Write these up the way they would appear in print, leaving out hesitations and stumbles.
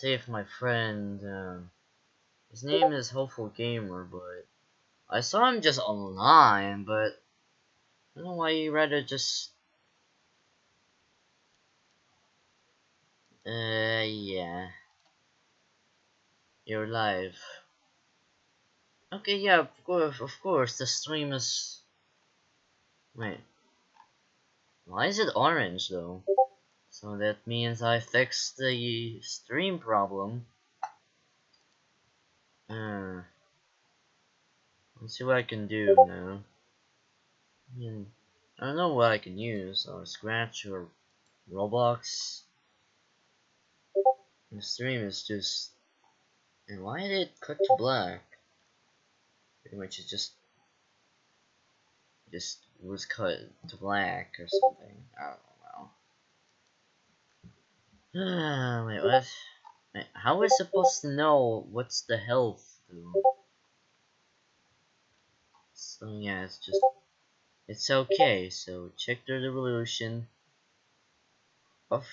save my friend. His name is Hopeful Gamer, but I saw him just online, but I don't know why he rather just. Yeah. You're live. Okay, yeah, of course, the stream is. Wait. Why is it orange though? So that means I fixed the stream problem. Let's see what I can do now. I don't know what I can use, or Scratch, or Roblox. The stream is just... And why did it cut to black? Pretty much it just was cut to black or something. I don't know. Wait, what? Wait, how is it supposed to know what's the health though? So yeah, it's okay. So check the revolution. Of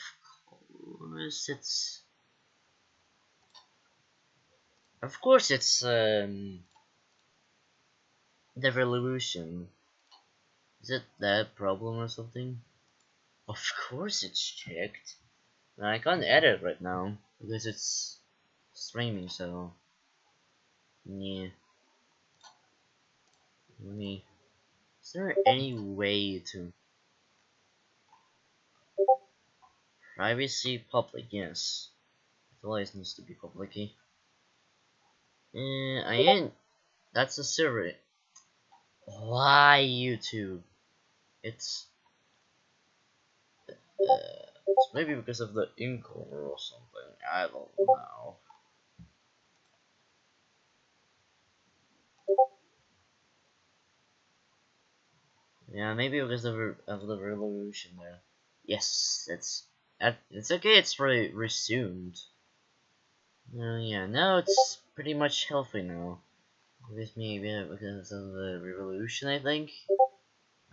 course it's the revolution. Is it that problem or something? Of course it's checked. I can't edit right now because it's streaming, so yeah. Is there any way to privacy public? Yes, it always needs to be public. I ain't. That's a server. Why YouTube? It's maybe because of the incore or something. I don't know. Yeah, maybe because of the revolution there. Yes, it's okay. It's resumed. Yeah, now it's pretty much healthy now. With me, because of the revolution, I think.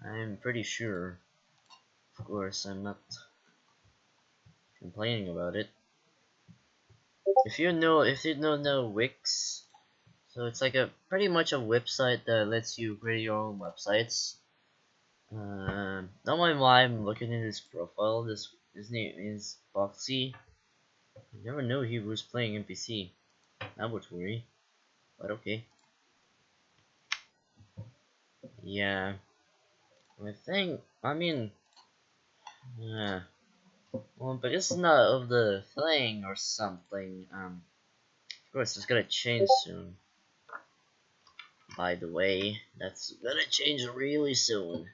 I'm pretty sure. Of course, I'm not complaining about it. If you don't know Wix, so it's like pretty much a website that lets you create your own websites. Don't mind why I'm looking at his profile. His name is Foxy. I never knew he was playing NPC. That would worry, but okay. Yeah, I mean, well, but it's not of the thing or something. Of course, it's gonna change soon. By the way, that's gonna change really soon.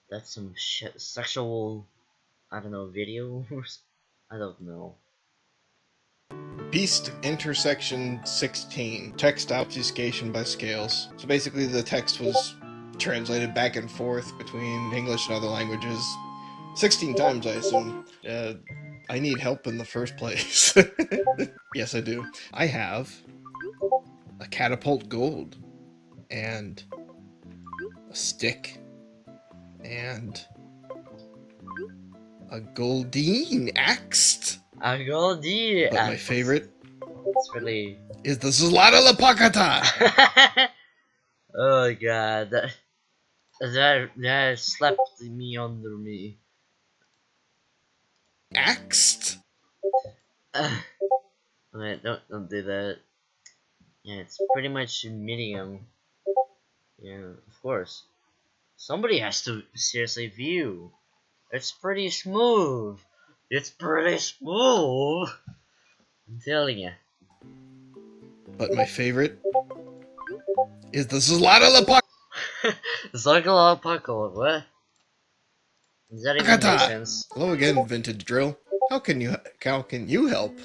That's some sexual, I don't know, video or I don't know. Beast intersection 16, text obfuscation by Scales. So basically the text was translated back and forth between English and other languages 16 times, I assume. I need help in the first place. Yes, I do. I have a catapult gold, and a stick, and a Goldeen axed. A Goldeen. But my favorite really is the Zlata. Oh god, that slapped me under me. Axed. Wait, don't do that. Yeah, it's pretty much medium. Yeah, of course. Somebody has to seriously view. It's pretty smooth. It's pretty smooth. I'm telling you. But my favorite is the Zlata. Zlata, what? Does that even make sense? Hello again, Vintage Drill. How can you help?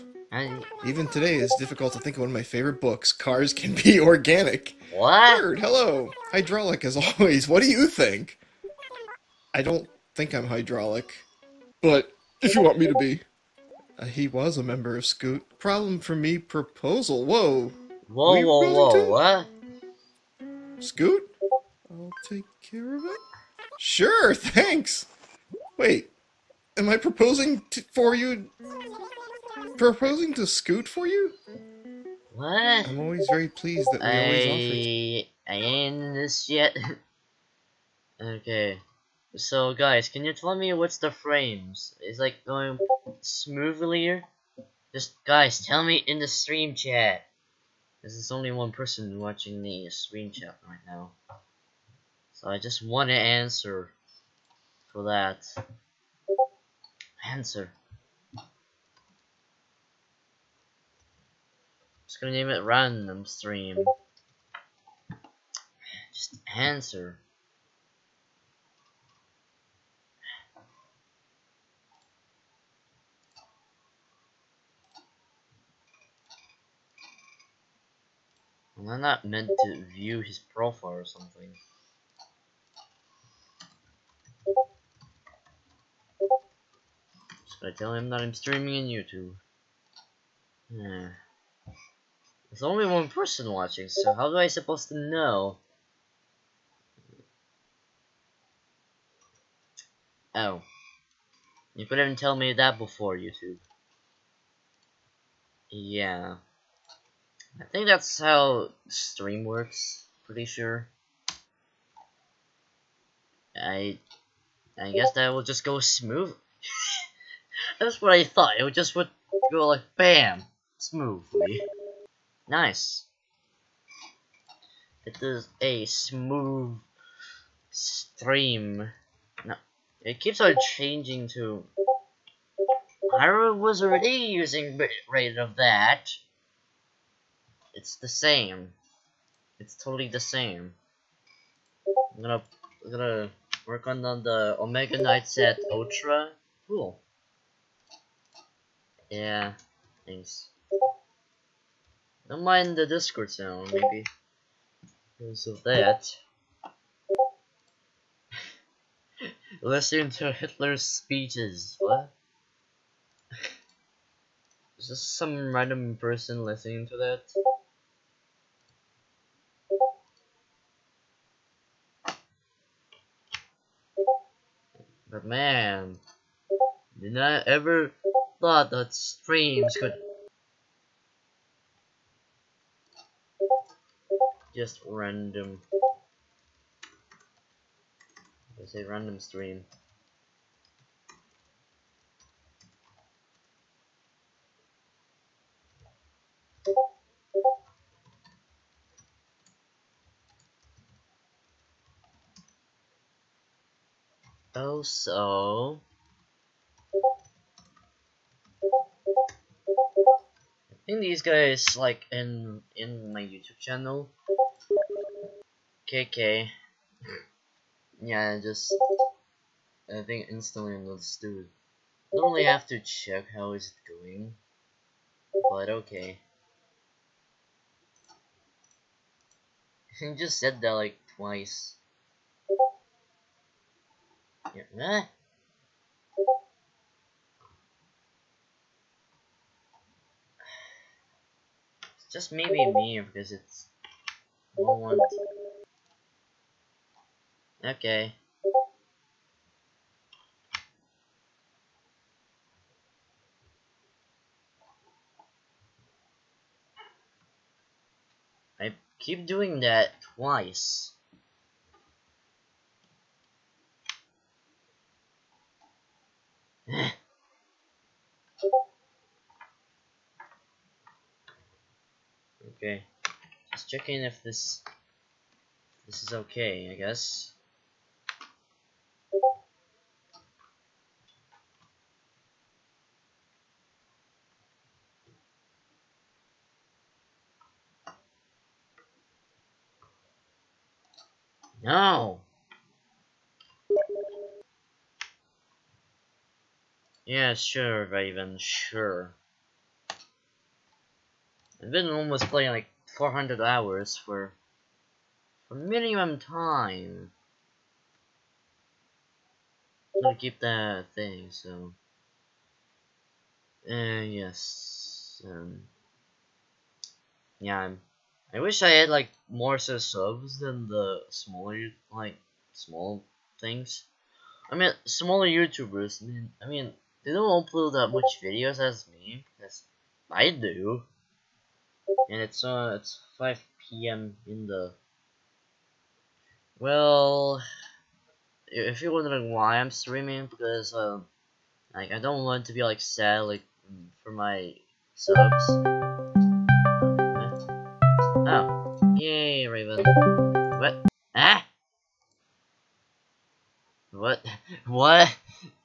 Even today, it's difficult to think of one of my favorite books. Cars Can Be Organic. What? Bird, hello. Hydraulic as always. What do you think? I don't think I'm hydraulic. But if you want me to be. He was a member of Scoot. Problem for me, proposal. Whoa. Whoa, what? Scoot? I'll take care of it. Sure, thanks. Wait, am I for you? Proposing to scoot for you? What? I'm always very pleased that we always offer to. I ain't in this yet. Okay. So guys, can you tell me what's the frames? Is like going smoothly here? Just guys, tell me in the stream chat. There's only one person watching the stream chat right now. So I just want an answer for that. Answer. Just gonna name it random stream. Just answer. I'm not meant to view his profile or something. Just gonna tell him that I'm streaming on YouTube. Yeah. There's only one person watching, so how do I supposed to know? Oh. You could even tell me that before YouTube. Yeah. I think that's how stream works, pretty sure. I guess that will just go smooth. That's what I thought. It would go like bam, smoothly. Nice. It is a smooth stream. No, it keeps on changing to. I was already using bitrate of that. It's the same. It's totally the same. I'm gonna work on the Omega Night Set Ultra. Cool. Yeah. Thanks. Don't mind the Discord sound, maybe. Because of that. Listening to Hitler's speeches. What? Is this some random person listening to that? But man, did I ever thought that streams could just random. I say random stream. Also, I think these guys like in my YouTube channel. KK. Yeah, just I think instantly understood. Don't really have to check how is it going, but okay. You just said that like twice. Yeah. It's just maybe me because it's no one. Okay. I keep doing that twice. Okay. Just checking if this is okay, I guess. No. Yeah, sure, Raven, sure. I've been almost playing like 400 hours for minimum time. To keep that thing, so. Yes. Yeah, I wish I had like more subs than the smaller, like, small things. I mean, smaller YouTubers, man. I mean, they don't upload that much videos as me, as I do. And it's 5 p.m. in the. Well, if you're wondering why I'm streaming, because like I don't want to be like sad like for my subs. Oh, yay, Raven. What? Ah? What? What?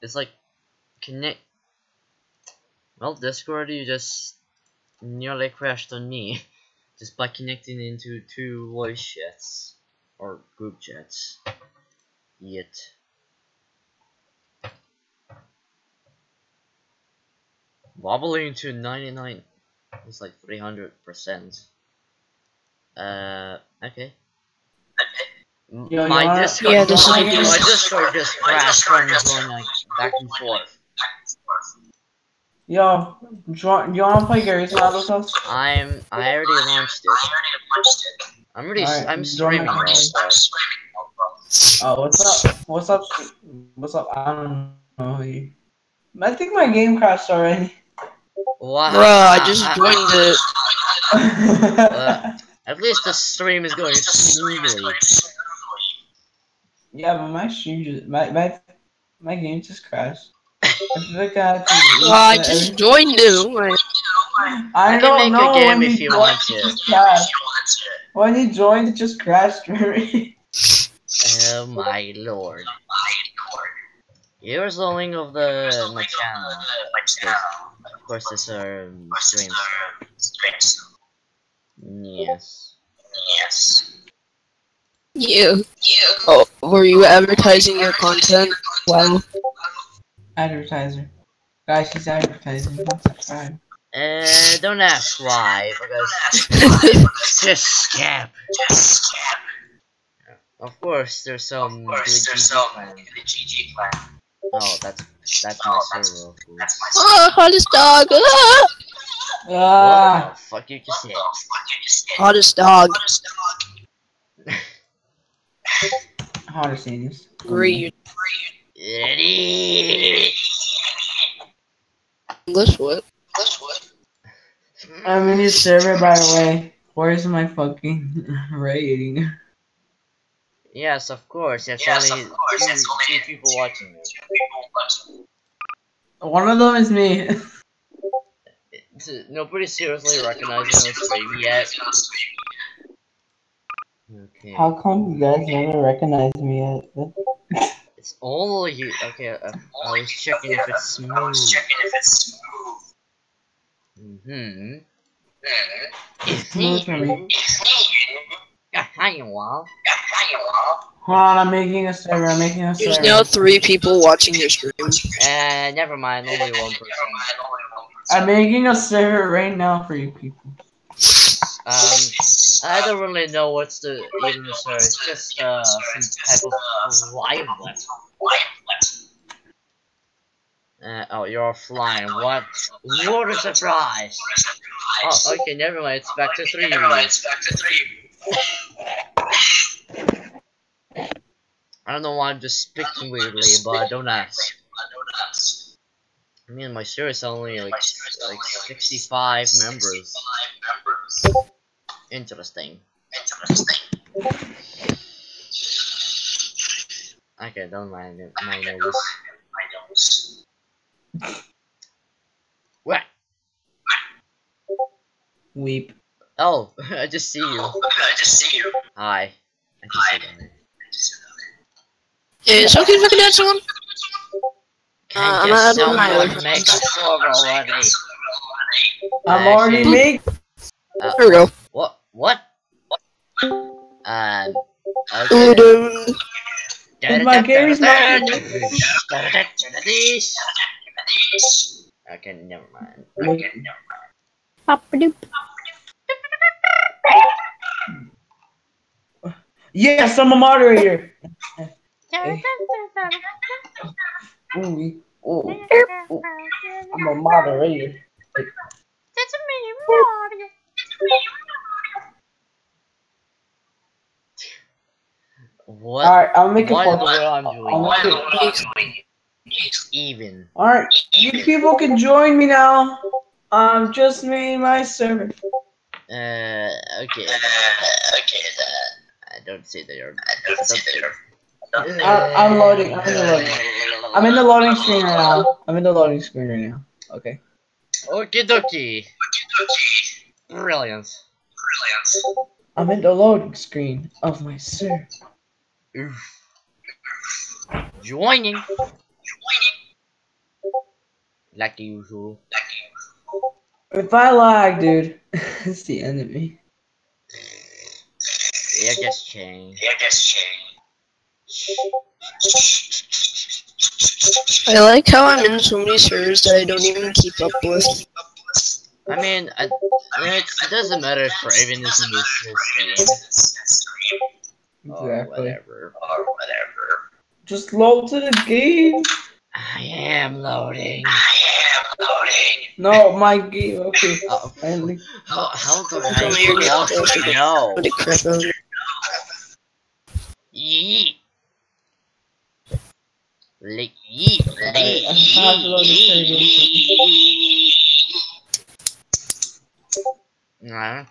It's like connect. Well, Discord, you just nearly crashed on me just by connecting into 2 voice chats or group chats. Yet. Wobbling to 99. It's like 300%. Okay. Yo, My Discord Discord just crashed from going like back and forth. Yo, do you wanna play Gary's Mod with us? I already launched it. Alright, I'm streaming join though. So. Oh, what's up? What's up? What's up? I don't know who you. I think my game crashed already. Wow. Bruh, I just joined it. At least the stream is going smoothly. Yeah, but my stream just my game just crashed. I feel like I had to I just joined it. I You can don't make know a game when if you you joined, want it to. just crashed. When you joined, it just crashed for me. Oh my lord. Here's the link of my channel. Of course, this stream. Yes. You. Oh, were you advertising your content? Wow. Advertiser. Guys, she's advertising. Don't subscribe. Don't ask why, because just skip. Of course, there's some GG clan. Oh, that's my server, of course. Oh, hottest dog. Ah! What the fuck you just said? Hottest dog. How to say this? Read. Ready? English what? I'm in your server, by the way. Where's my fucking rating? Yes, of course. It's only two people watching it. One of them is me. Nobody seriously recognizing the stream yet. Okay. How come you guys never recognize me yet? It's only you. Okay, I was checking if it's smooth. Smooth for me. Hi, wow. Hold on, I'm making a server. There's now 3 people watching your stream. Never mind. Only 1 person. I'm making a server right now for you people. I don't really know what's the even server. It's just some type of live web. Oh, you're offline. What? What a surprise! Oh, okay, never mind. It's back to 3. I don't know why I'm just speaking weirdly, but don't ask. I mean, my server is only like 65 members. Interesting. Okay, don't mind it. My nose. What? Weep. Oh, I just see you. Hi. I just see you. Is okay if I can add someone? Can I'm just not someone make a server already? I'm already making. Here we go. What? Okay. It's my Gary's Mod. Okay, never mind. Yes, I'm a moderator. Ooh, I'm a moderator. What? Alright, I'll make it What in the for world I'm doing? I'll make it. Even. Alright, you people can join me now. I'm just made my server. Okay. I don't see that you're. I'm loading. I'm in the loading screen right now. Okay. Okie dokie. Brilliant. I'm in the loading screen of my server. Oof. Joining. Like usual. If I lag, dude, it's the enemy. Yeah, just change. I like how I'm in so many servers that I don't even keep up with. I mean, it doesn't matter if Raven is in this stream. Or Exactly. whatever. Just load to the game. I am loading. No, my game. Okay. Oh, Finally. how do Tell me you're I supposed to know? What a crap out. Yeet. Yeet. I have to load the Nah.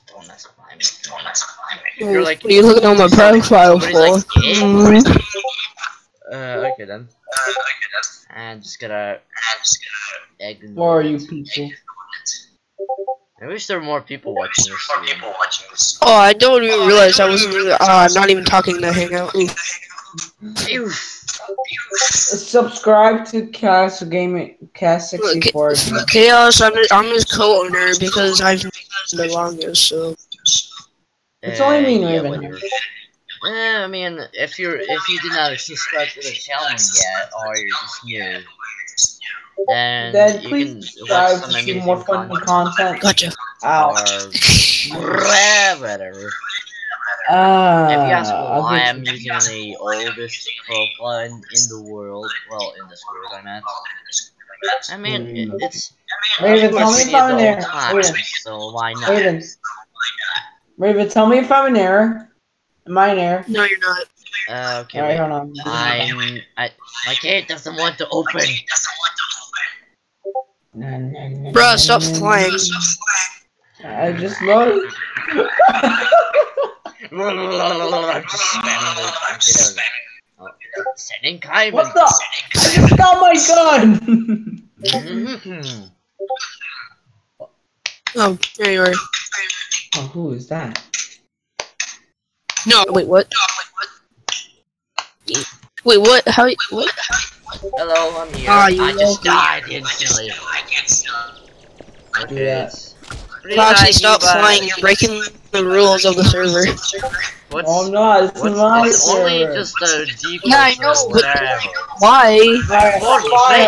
Don't mess with my You're like, What are you looking on my profile somebody's for? like, okay then. And just gotta Who are you people? I wish there were more people watching this stream. Oh, I don't even realize I wasn't even, not even talking to Hangout. Oof. Subscribe to Cast64. Chaos, I'm his co-owner because I've been the longest, so. It's only me and yeah, Raven. whatever. I mean, if you did not subscribe to the channel yet, or you're just new, then you please can subscribe watch some to see amazing more funny content. Gotcha. Ow. Or whatever. If you ask I'll why get I'm using the oldest profile in the world, well, in this world I meant. I mean, it's Raven, of tell course me we if need I'm the in old error. times, so why not? Raven, tell me if I'm in error. Am I in error? No, you're not. Okay, Alright, wait. hold on. My gate doesn't want to open. Bruh, stop flying. I just loaded. I'm just spamming the sending Kaiman. What the? I just got my gun! Oh, anyway. Oh, who is that? No, wait, what? Wait, what? How? What? Hello, I'm here. Ah, you I just lovely. died instantly. Okay, Yeah. it's pretty Foxy, laggy, stop but flying. You're breaking the rules of the server. What's, Oh no, it's my it's only server. just a default. Yeah, I know, but whatever. why?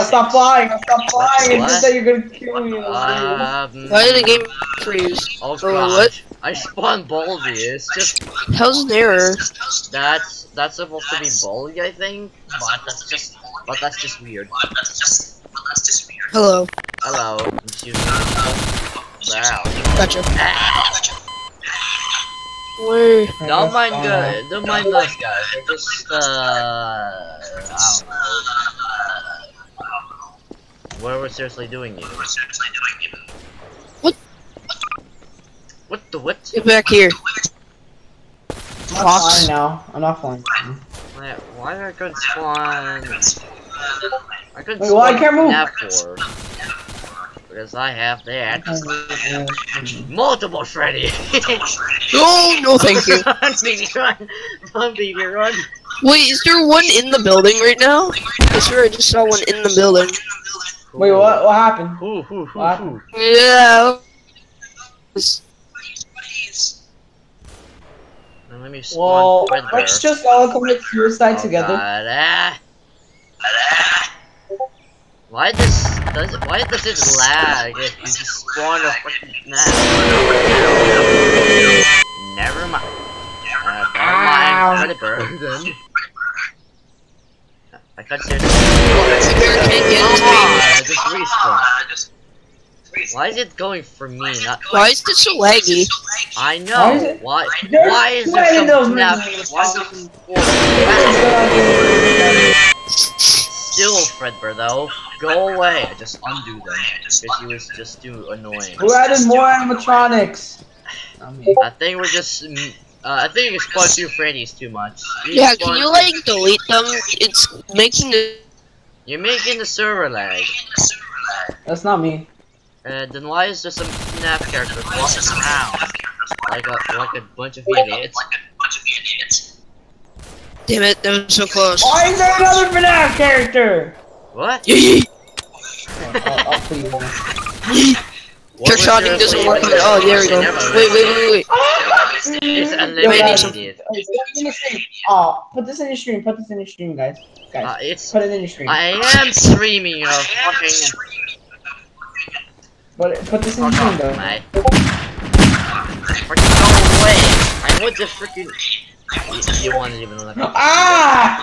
Stop flying! Stop flying! It What? just said you're gonna kill me. Why did the game freeze? Oh Oh, god. what? I spawned Baldy. It's just How's an error? that's supposed to be Baldy, I think. But that's just weird. Hello. Hello. Excuse me. Wow. Gotcha. Ow. Where? Don't mind those guys. They're just I don't know. What are we seriously doing here? What? What the what? Get back here. I'm not flying now. I'm not flying. Why I couldn't spawn? I couldn't Wait, spawn why I can't move? Nav4. Because I have that. Multiple Freddy! No, thank you. Run, baby, run! Run, baby, run! Wait, is there one in the building right now? I swear I just saw one in the building. Wait, what? What happened? Who? What happened? Yeah. Let me Well, spawn right let's there. just all commit suicide Oh, together. God, Why does it lag if you just spawn a freaking map? Never mind. Never mind. Pretty burden. I can't say Bear can't get I into just respawned. Why is it going for me? Not. Why is this so laggy? I Why is know. it- Why? There's Why is too there many of those some snap? menus. Why is there some still Fredbear though? Go away. I just undo them because he was just too annoying. Who added more animatronics? I think we're just. I think we spawned two Freddy's too much. We Yeah, can spawned you two- like delete them? It's making the. You're making the server lag. That's not me. Then why is there some snap characters walking around like a bunch of idiots? Damn it, that was so close. Why is there another FNAF character? What? I'll put you in. What Trick was shotting your doesn't favorite work on it. Oh, there we go. never- Wait. It's Yo, unlimited guys, idiot. put this in your stream. Oh, put this in your stream. Put this in your stream, guys. It's. Put it in your stream. I am streaming, you know, fucking. Put this in your stream, though. Mate. Freaking go away! I want to freaking. You want to even look. Ah!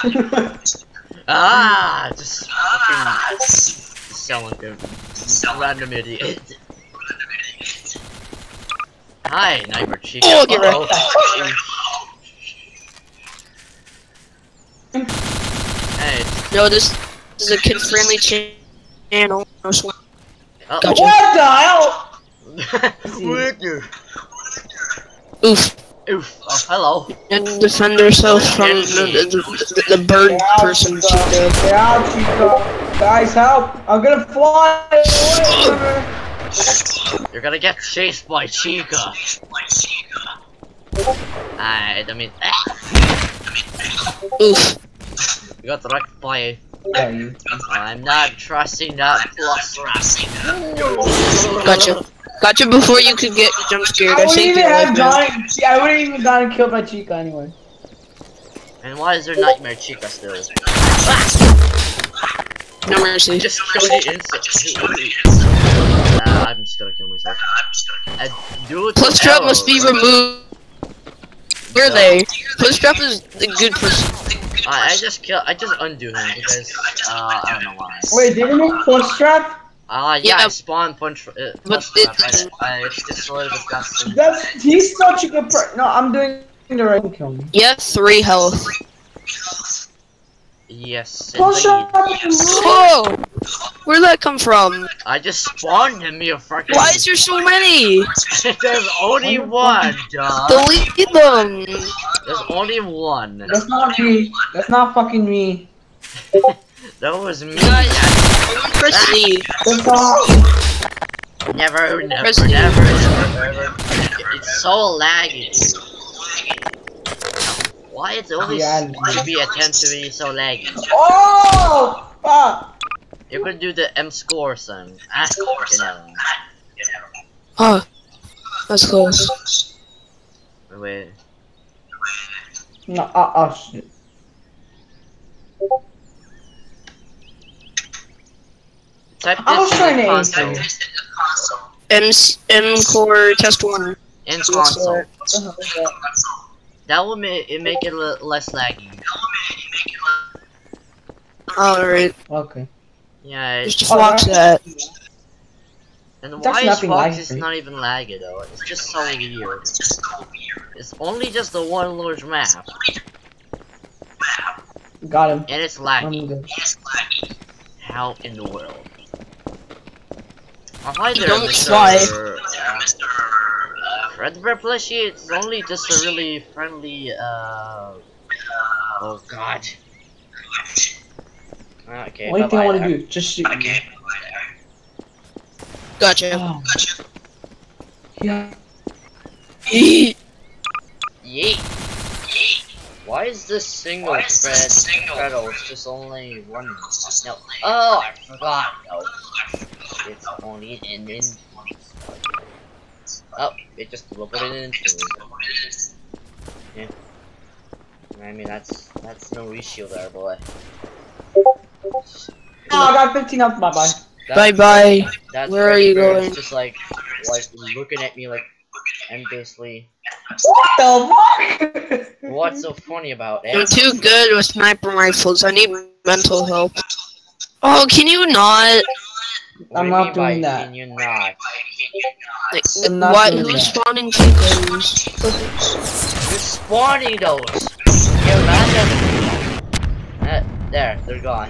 Ah! Just fucking. Sound like a random idiot. Hi, Nightmare Chica. Oh, get right. Hey. No, this is a kid-friendly channel. Oh. Gotcha. What the hell? What the? Oof. Oof. Oh, hello. And defend ourselves from the bird person. Chica. Get out, Chica. Guys, help. I'm gonna fly away from her. You're gonna get chased by Chica. I mean, Oof. you got wrecked by. Yeah, you. I'm not trusting that plus. Gotcha before you could get jump scared. I I wouldn't saved even your have life, man. gotten. See, I wouldn't even gotten killed by Chica anyway. And why is there Nightmare Chica still? No mercy. Just killed it instantly. I'm just gonna kill myself. Do it. Plus trap must be removed. Where are they? Plus trap is the good person. I just undo him because I don't know why. Wait, did you make plus trap? Yeah, Yeah. I spawned punch. But Punch it- trap. I destroyed the custom. He's such a good No, I'm doing the right kill me. Yeah, 3 health. Yes, Plus indeed. trap. Whoa! Where'd that come from? I just spawned him, you fucking. Why is there so many? There's only one, duh. Delete them. There's only one. That's not me. That's not fucking me. That was me. Press Z. That's not. Never, Press never, E. never. It's so laggy. Why it's always Yeah, to be attempt to be so laggy? Oh! Fuck! You could do the M score son. Okay, never mind. Oh, that's close. Wait. No, oh shit. Type I was this trying in to console. M core test 1. In console. Uh-huh. That will make it less laggy. Alright, Okay. Yeah. just watch that. And It's why actually is nothing Fox laggy. is not even laggy though? It's just so weird. It's only just the one large map, Got him. and it's I'm laggy. good. How in the world? Oh, hi there, Don't Mr. fly. Fredbear plushie. It's only just a really friendly. Oh God. Okay. Only thing I bye-bye. want to do, just shoot me. Gotcha. Oh. Yeah. Yeet. Why is this single pedal just only one? No. Oh, I forgot. No. It's only in. Oh, it just teleported into me. Yeah. I mean that's no reshield there, boy. Oh, I got 15 up. Bye bye. Bye bye. That's Where are you Fredbear. going? It's just like looking at me like endlessly. What the fuck? What's so funny about I'm it? too good with sniper rifles. I need mental help. Oh, can you not? I'm not doing that. Can you not? I'm not Why? doing Who's that. spawning chickens? You're spawning those! You're random. There, they're gone.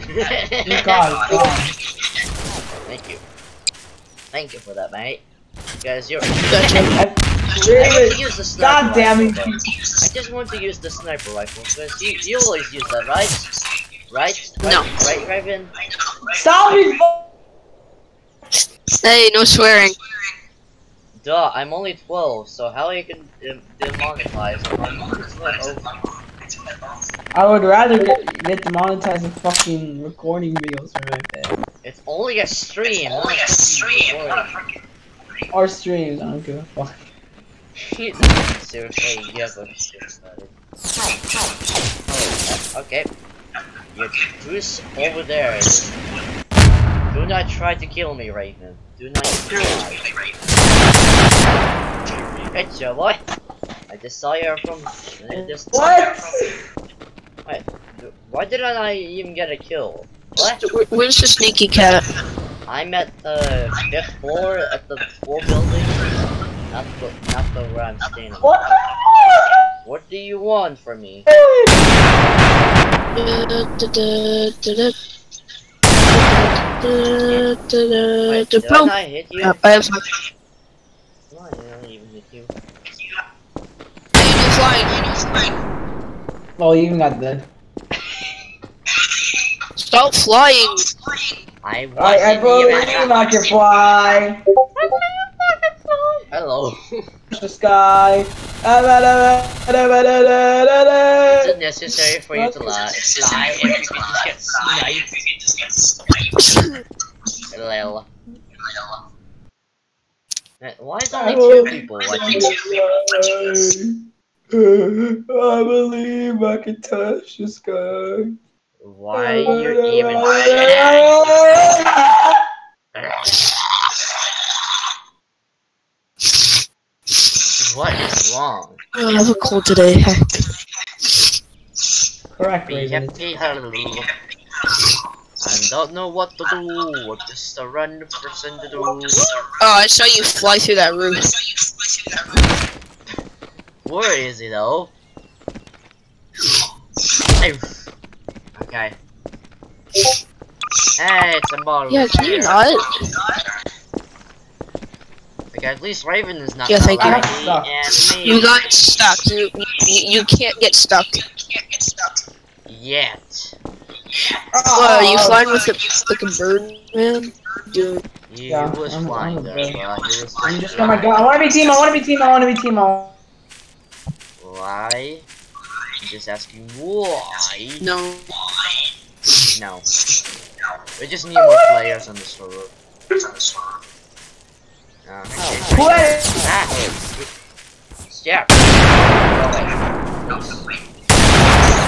God. Thank you. Thank you for that, mate. Guys, you're. Gotcha. I want to use the sniper God damn it. rifle, though. I just want to use the sniper rifle because you always use that, right? Right? No. Right, Raven? Stop it! Hey, no swearing. Duh, I'm only 12, so how you can demonetize? I would rather get demonetized than fucking recording videos for my bed. It's only a stream, not a recording. Or streams, I don't give a fuck. Seriously, you have a serious about it. Okay. Who's over there? Do not try to kill me, Raven. Do not try. Headshot, what? I just saw you from. What? Wait, why didn't I even get a kill? What? Where's the sneaky cat? I'm at the 5th floor at the 4 building. Not the where I'm standing. What? What do you want from me? Wait, did I not hit you? I have some. No, I didn't even hit you. Flying. Oh, you even got dead. Stop flying. I wasn't I believe even. I can fly. Hello. The sky. Is it necessary for you to fly if you can just get sniped? Hello. Why is only 2 people watching this? I believe I can touch the sky. Why you're even What is wrong? I have a cold today. Correct, Be Raven. happy, hello. I don't know what to do. What is the random person to do? Oh, I saw you fly through that roof. Where is he though? Hey. Okay. Hey, it's a bottle. Yeah, can you not? Okay, at least Raven is not. Yeah, thank you. laggy, and me You got stuck. You can't get stuck. yet. What, are you flying with like a bird, man? Dude. He Yeah, was I'm flying a there, bird. but he was I'm just, oh my god, I wanna be team, I wanna be team, I wanna be team. Why? I'm just asking why. No. No. We just need more players on the server. Okay. What? Ah! Yeah.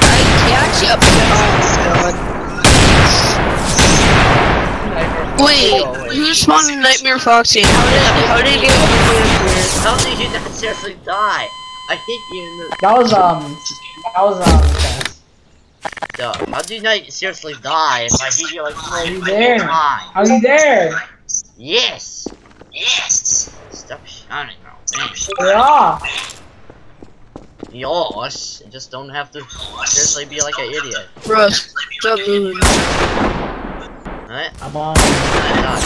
I can't see up to Wait, who spawned Nightmare Foxy? How did he get over here? How did you not seriously die? I hit you in the. That was Duh, how did you not seriously die if I hit you like Are you 4 there? times? Are you there? Yes! Yes! Stop shouting now, man. Yeah. Yours, you just don't have to seriously be like an idiot. Russ, stop moving. Alright? I'm on.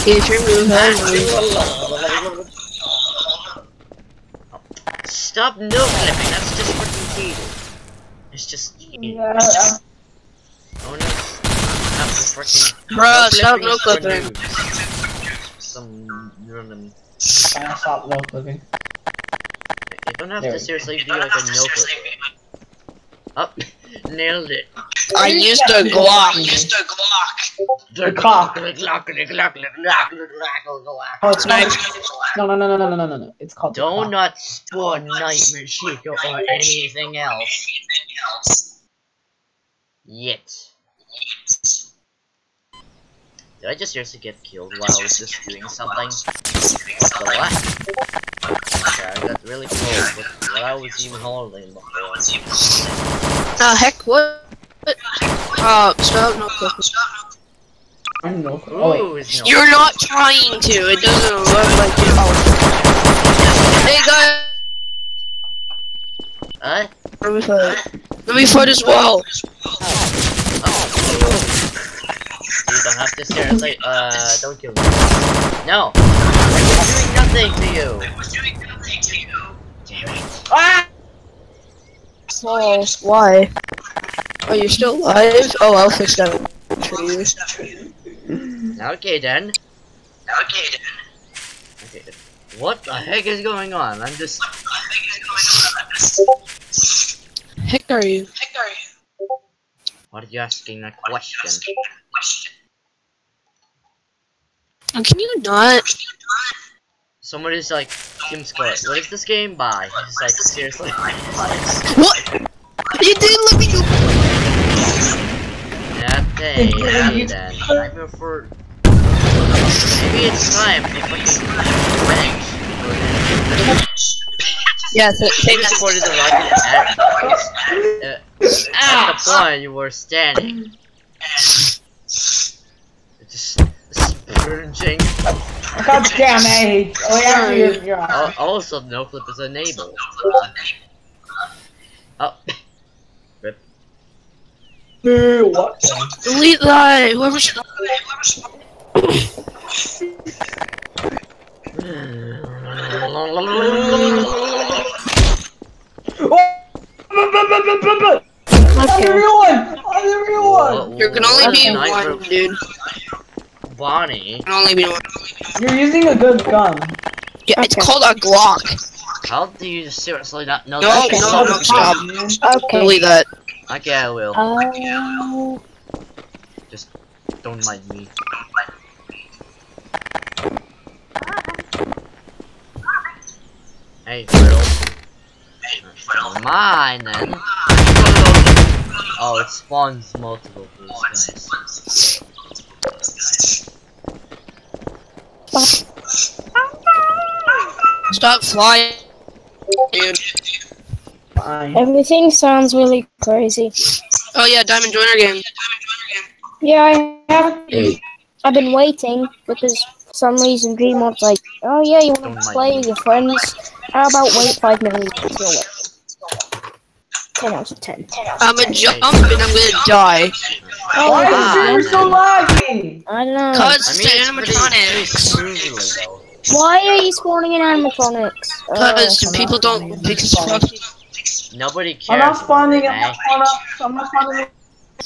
If you're moving, Stop no flipping, that's just freaking cheating. It's just cheating. Yeah. Oh no. Not the freaking. Bruh, stop no is for clipping. noobs. Some random. Stop low clipping. You don't have There to we go. seriously be like a no clip. Up, nailed it. I used a Glock. The cock. Oh, Oh, it's not. No. It's called the Do cock. not spawn Nightmare Chico or anything else. Yet. Did I just seriously get killed while I was just doing something? What the what? Okay, I got really cold with what I was even holding before. Heck, what? Stop no clipping. No. Oh wait. Ooh, it's no. You're not trying to. It doesn't look like you. Oh. Hey guys. Let me fight. Let me fight as well. You don't have to seriously, don't kill me. No! I was doing nothing to you! Damn it. Ah! Oh, why? Are you still alive? Oh, I'll fix that for you. Okay then. Okay. What the heck is going on? I'm just... Heck are you? What are you asking a question? Oh, can you not? Somebody's like, Team Squad, what is this game by? He's like, seriously? What? You didn't let me go. Okay, then. I'm here for... Maybe it's time to fucking revenge. Yeah, They reported the rocket at the point you were standing. It's just spurging. God damn it! Oh yeah, you're Also, no flip is enabled. Oh. Rip. What? delete that. Whoever's. Everyone! There can only be Sniper one, dude. Bonnie. Can only be one. You're using a good gun. Yeah, it's called a Glock. How do you seriously not know No, that? no, stop. Okay. Delete that. Okay, I will. Just don't mind me. Hey, Friddle. Mine then. Oh, it spawns multiple boosts. Nice. Stop flying, dude. Fine. Everything sounds really crazy. Oh yeah, Diamond Joiner game. Yeah, I have. I've been waiting because for some reason Dreamod's like, oh yeah, you want Don't to mind play me. with your friends? How about wait 5 minutes? You'll wait. 10 out of 10. I'm a jump and I'm gonna die. Oh, Why Ah, is the stream so laggy? I don't know. Cause I it's mean, the it's pretty animatronics. smoothly though. Why are you spawning in animatronics? Cause people don't. Because fucking. Nobody cares. I'm not spawning it. about I'm not spawning it.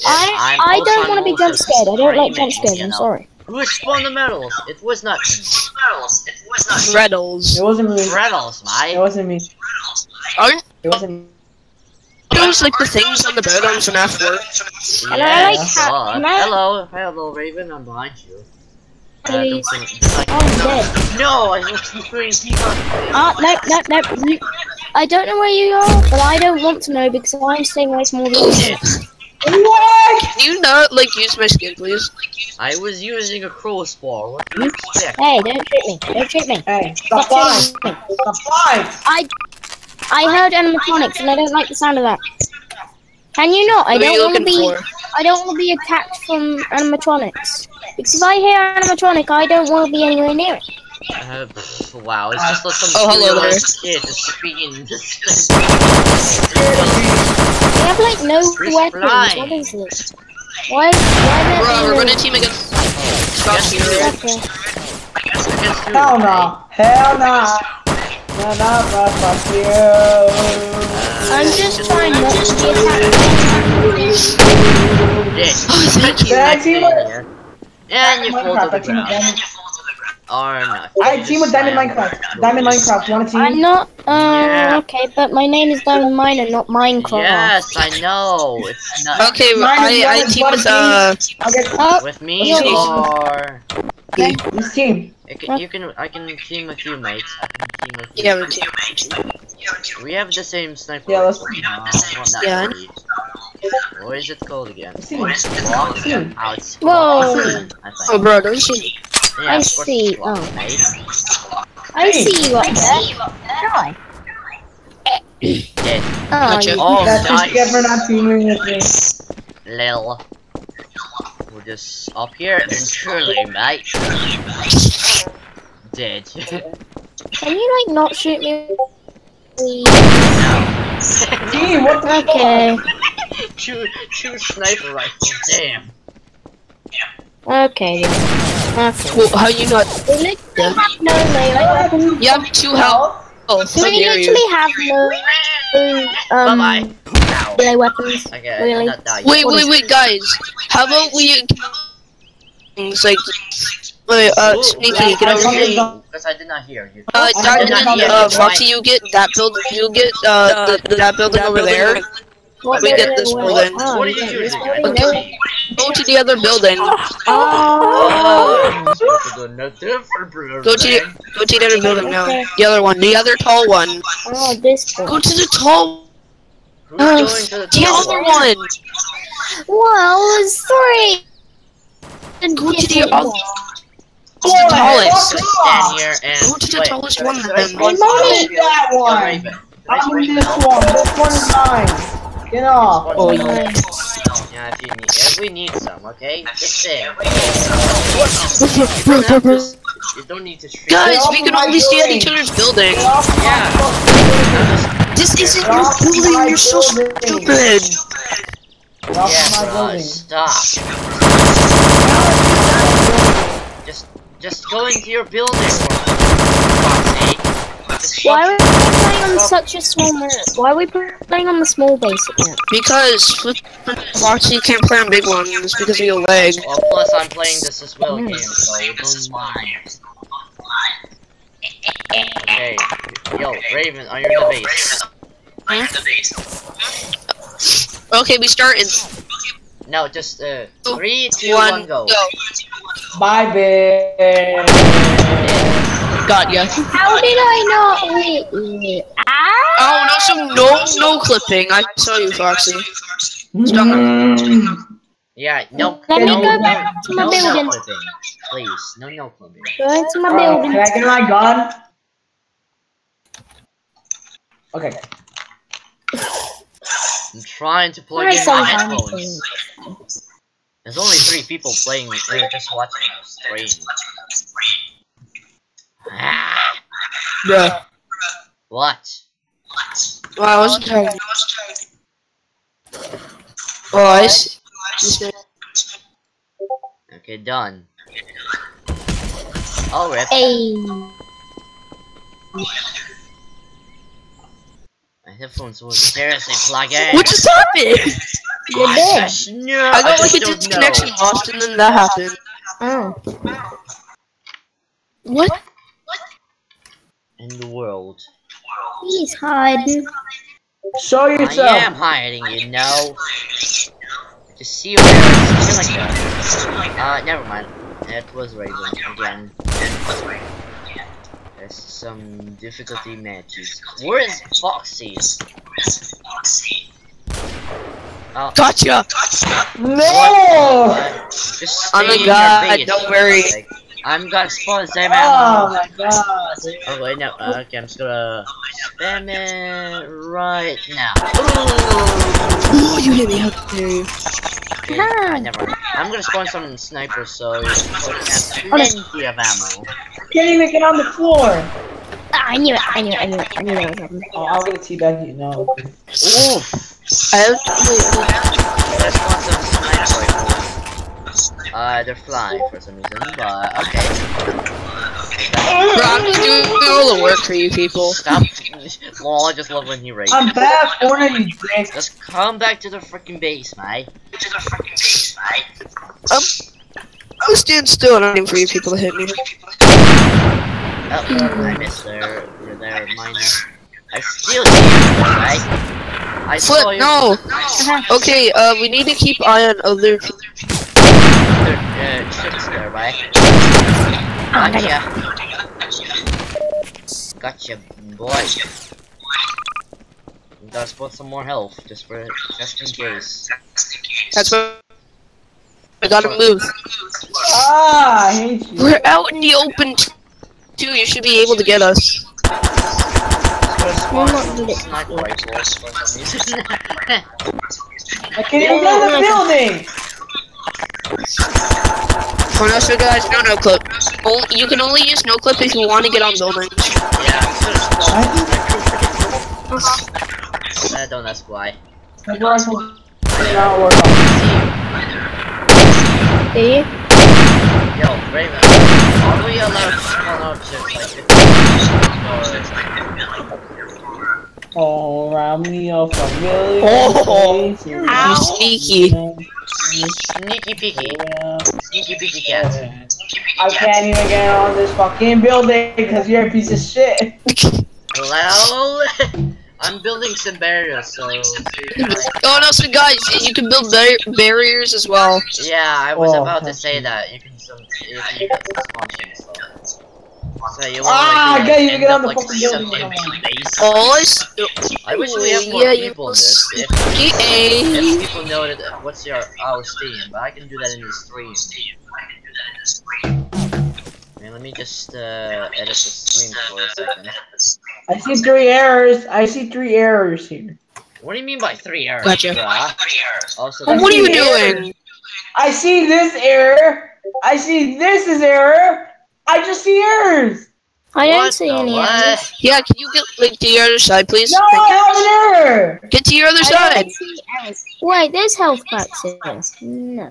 I don't want to be jump scared. I don't like jump scares. I'm sorry. Who spawned the medals? It was not me. Reddles. It wasn't me. Reddles, It mate. wasn't me. Aren't It wasn't me. those like the things on the bed on FNAF 4? And I like Yes, how- God. and I- Hello, Raven. I'm behind you. Please. Don't think- like, I'm dead. no, I was doing people. No. I don't know where you are, but I don't want to know because I'm staying away from all the others. What? Can you not like use my skin, please? I was using a crossbar. What do you expect? Hey, don't treat me. Don't treat me. Hey, stop Stop flying. treating me. Stop flying. I heard animatronics and I don't like the sound of that. Can you not? I What are you don't want to looking be. for? I don't want to be attacked from animatronics. Because if I hear animatronic, I don't want to be anywhere near it. Wow, it's just like some Oh, hello there. kid just speaking this They have like no Where's weapons. flying? What is this? Why there Bro, we're no- gonna team against. Stop Yes, shooting. Okay. Hell no. Hell no. No, fuck you. I'm just trying not to be attacked. Thank you. Yeah, team with And you fall to Minecraft. the I team with ground. Diamond. Or not. I team with Diamond Minecraft. Diamond Minecraft. You wanna team? I'm not. Yeah. Okay, but my name is Diamond Miner, not Minecraft. Yes, I know. It's not Okay, I team with I'll get. Oh, with me Yes. or This team. I can team with you, mate. I can team with you. yeah, we're team. We have the same sniper. Yeah, let's- rifle. No, not that Yeah. really. What is it called again? Team. Glock? Team. Oh, it's Whoa. Glock, I Oh, think. bro, don't shoot me. Yeah, I of course see. it's Glock, Oh. mate. I see you up there. Die. Dead. Oh, Gotcha. you- Oh, That's just nice. for not teaming with me. Lil. We're just up here and truly, mate. Dead. Can you like not shoot me? Please? Gee, what the Okay. Shoot sniper rifle. Damn. Okay. Okay. Well, how you not? We literally have no melee weapons. You have 2 health. Oh, So how we dare you? literally have no Bye bye. melee weapons. Okay, Really? not die. Wait, guys. How about we things like wait, Sneaky, get over here. Because I did not hear you. Foxy, you get that building. You get that building over there. What We get melee this weapons? building. Oh, What did you yeah, do? this I building don't there. see. Go to the other building. Oh. Go to the other building now. The other one. The other tall one. Oh, this one. Go to the tall. Who's going to the The other one. Well, it's 3. Go to the other. Boy, The tallest. fuck Stand off. here and Go to the wait. tallest one then. I need that Yo, one. Raven. I'm in this one. This one is mine. Get off. Oh, Yeah, if we need some, okay? Just there. You don't need to treat. Guys, we can only stay at each other's building. Get off my Yeah. fucking This isn't Get your off building. my You're so building. stupid. Get off Yeah, my bro, building. stop. Just go into your building. For fuck's sake. Just Why are shut- we playing on such a small map? Why are we playing on the small basic map? Because Foxy can't play on big ones because of your leg. Well, plus I'm playing this as well game, so don't mind. Okay, yo, Raven, are you in the base? Okay, we start in No, just 3, 2, 1, 1, go. Bye, bitch. Got ya. How did I not win? Ah! Oh, no clipping. I saw you, Foxy. Yeah, no, Let me no, go back to my no building. clipping. Please, no clipping. Go into my Can building. I get my gun? Okay. I'm trying to plug Try in my sometimes, headphones. please. There's only 3 people playing, they're just watching our stream. Ah, Bruh. what? Well, I wasn't trying. Oh, I see. Okay, done. Oh, rip. Hey. My headphones will seriously plug in. What just happened? You're I dead. just knew. I got like a just don't disconnection know. lost and then that happened. Oh. What? In the world. He's hiding. Show I yourself. am hiding, you know. Just see where it's killing them. Never mind. It was Raven again. There's some difficulty matches. Where is Foxy? Oh, Gotcha! No! just Oh my stay in your God, base. don't worry. Like, I'm gonna spawn the same Oh ammo. my god. Oh wait, no. Okay, I'm just gonna spam it right now. Oh, you hit me. How dare you? Okay, never mind. I'm gonna spawn some snipers so you have plenty of ammo. Can't even get on the floor. Ah, I knew it. I knew that was happening. Oh, I'll get a teabag you know. Oof! I have Let's spawn some sniper rifles. They're flying for some reason, but okay. Bro, I'm just doing all the work for you people. Stop. Well, I just love when he rages. I'm back, corner, you dick. Just come back to the freaking base, mate. I'll stand still and I'm waiting for you people to hit me. Oh, I missed there. You're there, minor. I still see you, right? I saw Flip, you. no! Okay, we need to keep eye on other people. Other ships there, right? Gotcha. Gotcha, boy. We gotta spawn some more health, just in case. That's what I gotta move. Ah, I hate you. We're out in the open too, you should be able to get us. Spawn some sniper rifles for some reason. I can't even get in the building. Oh no, so guys, no clip. You can only use no clip if you want to get on buildings. Yeah, don't ask why. See? Yo, Raven, are we allowed to spawn objects like All around me of a million faces. You sneaky. Sneaky peeky. Sneaky peeky cat. I can't even get on this fucking building because you're a piece of shit. Well, I'm building some barriers, so... Oh no, so guys, you can build barriers as well. Yeah, I was about to say that. You can spawn things, so... So you I can't even get on the like fucking some building. base. Oh, I wish we had more people in this. If people know that what's our stream, but I can do that in the stream. Man, let me just edit the stream for a second. I see 3 errors. I see 3 errors here. What do you mean by 3 errors? Gotcha. Also, Well, what are you doing? I see this error. I see this is error. I just see errors. I What don't see the any what? errors. Yeah, can you get like to your other side, please? No, I have an error. Get to your other I side. don't see errors. Wait, there's health packs here. No.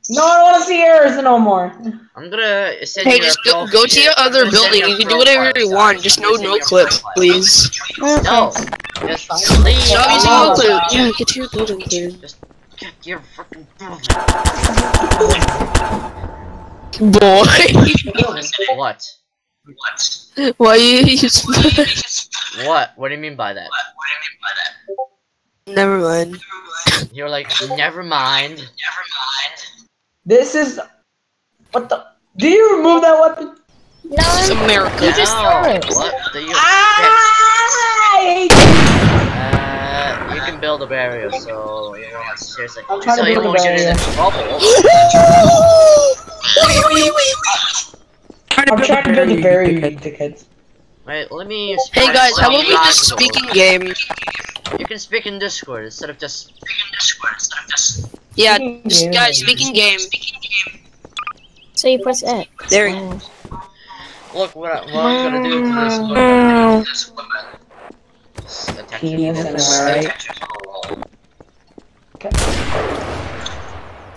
No, I don't want to see errors no more. I'm gonna send Hey, you just a go to your other building. You can do whatever you want. Just no clip, please. No, just leave. Stop using no clip. Yeah, get to your building, dude. Get your fucking Boy. What? Why you use What? What do you mean by that? Never mind. You're like, never mind. This is what the? Do you remove that weapon? No, This is America. you just throw it. What do you I expect? You can build a barrier, so you won't seriously. I'm trying So to you build a won't get barrier. into trouble. I'm trying to build a barrier, you dickheads. Wait, let me. Hey guys, how about we just Discord. speak in game? You can speak in Discord instead of just. Yeah, Speaking just game. guys, speak in game. So you press X. There you go. Look what I'm gonna do to this weapon. Just attack you. Penis and right.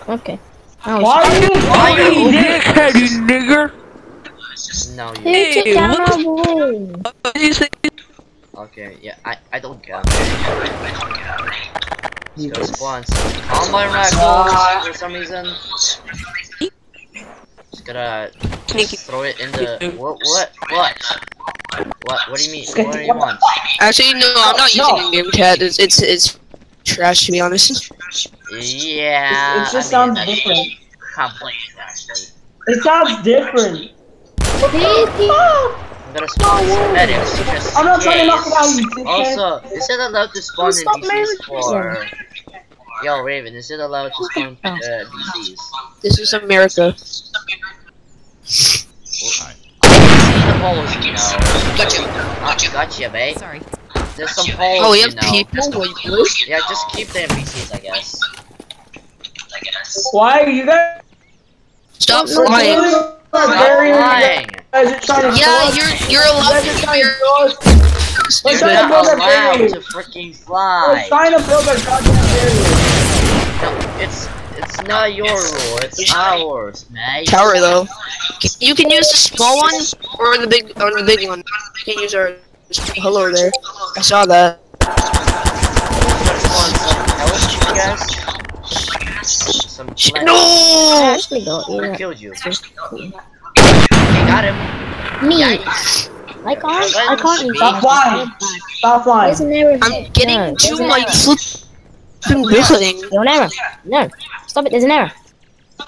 Okay. Why are you dickheaded nigger? No, Who you. took down our wall? Okay, yeah, I don't get it. Let's go spawn some combine rifles for some reason. Just gotta throw it in the. What do you mean? What do you want? Actually, no, I'm not using in-game chat. It's trash, to be honest. Yeah. It just I mean, sounds that's different. complicated, actually. It sounds different. I'm gonna spawn some medics just I'm not in trying to knock case. it out, you dickhead. Also, is it allowed to spawn in Stop DCs for? marrying Yo, Raven, is it allowed to spawn DCs? This is America. See the holes, you know. Gotcha. Gotcha, babe. Sorry. There's some holes, Oh, we you have know. people? Wait, what? Yeah, just keep the NPCs, I guess. Why are you guys? Stop We're flying. doing a Stop barrier, you flying! guys are trying to Yeah, kill us. you're allowed You guys are to trying to you're kill us. We're You're trying to not build a allowed barrier. to freaking We're fly! trying to build a goddamn barrier. No, it's not your rule, it's ours, mate. tower though. You can use the small one or the big one. You can use our. Hello there. I saw that. I guess. Some plant. No. I actually got Who you. killed you? That's cool. You got him. Me. Yikes. I can't use Stop flying. Stop flying. There's an error. I'm getting No, to there's an my error. flipping building. There's an error. No. Stop it, there's an error.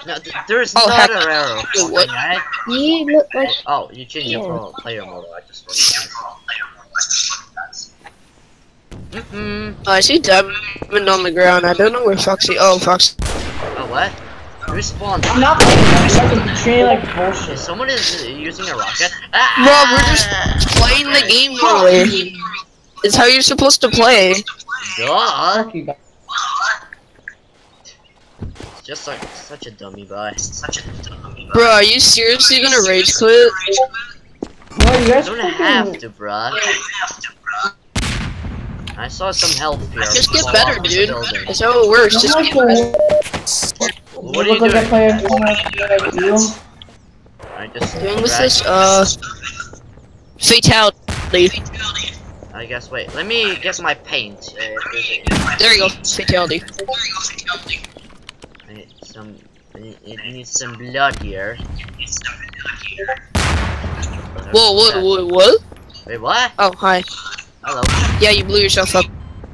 No, there's Oh, not heck. an arrow. Wait, what? Right? You look like Oh, you changed your Yeah. player mode. I just Oh, I see diamond on the ground. I don't know where Foxy. Oh, Foxy. Oh, what? Respawn. I'm not playing that. You guys are treating like bullshit. Someone is using a rocket. Bro, we're just playing the game normally. It's how you're supposed to play. Duh. Fuck you guys. Just like such a dummy guy. Bro, are you seriously gonna rage quit? Well, you I guys don't fucking- have to, bruh. I saw some health here. Just get fall better, off the dude. building. That's how it works. Just I'm get not better. What are you look like I doing? play a game like you. I just Doing what's dragged- this? Fatality. I guess. Wait. Let me get my paint. If there's a- There you go. Fatality. I need some. It needs some blood here. Whoa, what? Wait, what? Oh, hi. Hello. Yeah, you blew yourself up.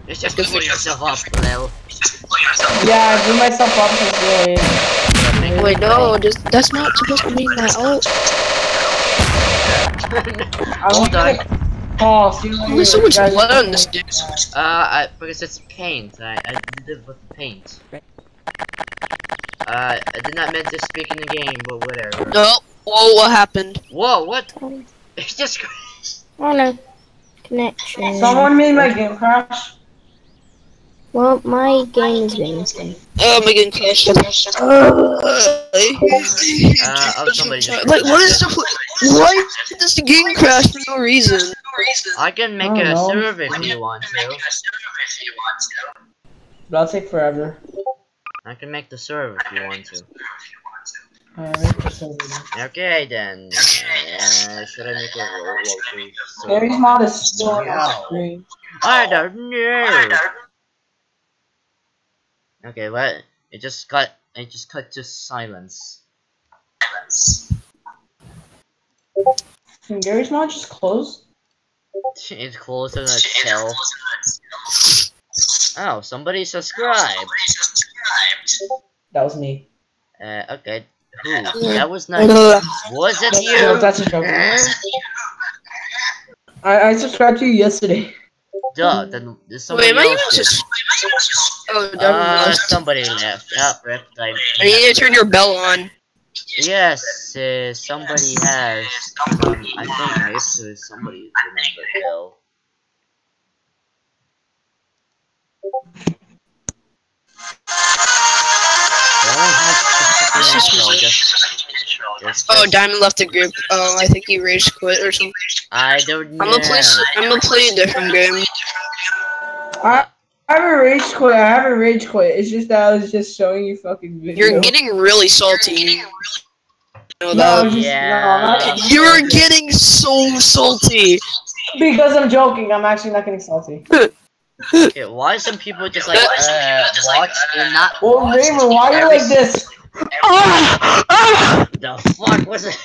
It's just put yourself up, Lil. Yeah, I blew myself up because really. Wait, no, that's not supposed to mean that. Oh, Hold on. Oh, see you later. there's so much You guys blood are on this fucking- dude. Because it's paint. I did it with the paint. I did not meant to speak in the game, but whatever. No. Whoa, what happened? Whoa, what? It's just. Oh no. Connection. Someone made my game crash. Well, my game is being insane. Oh my god, crashed. Oh, somebody just. Like, what is the? Why does the game crash for no reason? I can make I a don't know. server if you want to. That'll take forever. I can make the server if you want to. Alright, Okay then. Should I make a local Gary's server? mod is still on the screen. I don't know. Okay, what? It just cut to silence. Can Gary's mod just close? It's closed in itself. Oh, somebody subscribed. That was me. Okay. Who? That was nice. Was it No, you? that's a joke. Eh? I subscribed to you yesterday. Duh, then Wait, somebody am I even else did. just? Oh, Devin left. Somebody left. Oh, rip time. I need to turn your bell on. Yes, somebody has. I think I used to somebody remember Bill. This is Oh, Diamond left the group. Oh, I think he rage quit or something. I don't know. I'm gonna play a different game. I haven't rage quit. I haven't rage quit. It's just that I was just showing you fucking video. You're getting really salty. You know No, that? I'm just, Yeah. no, I'm not. You're getting so salty. Because I'm joking. I'm actually not getting salty. Okay, why some people just like watch and not Well, watch Raven, why are you every like this? The fuck was it?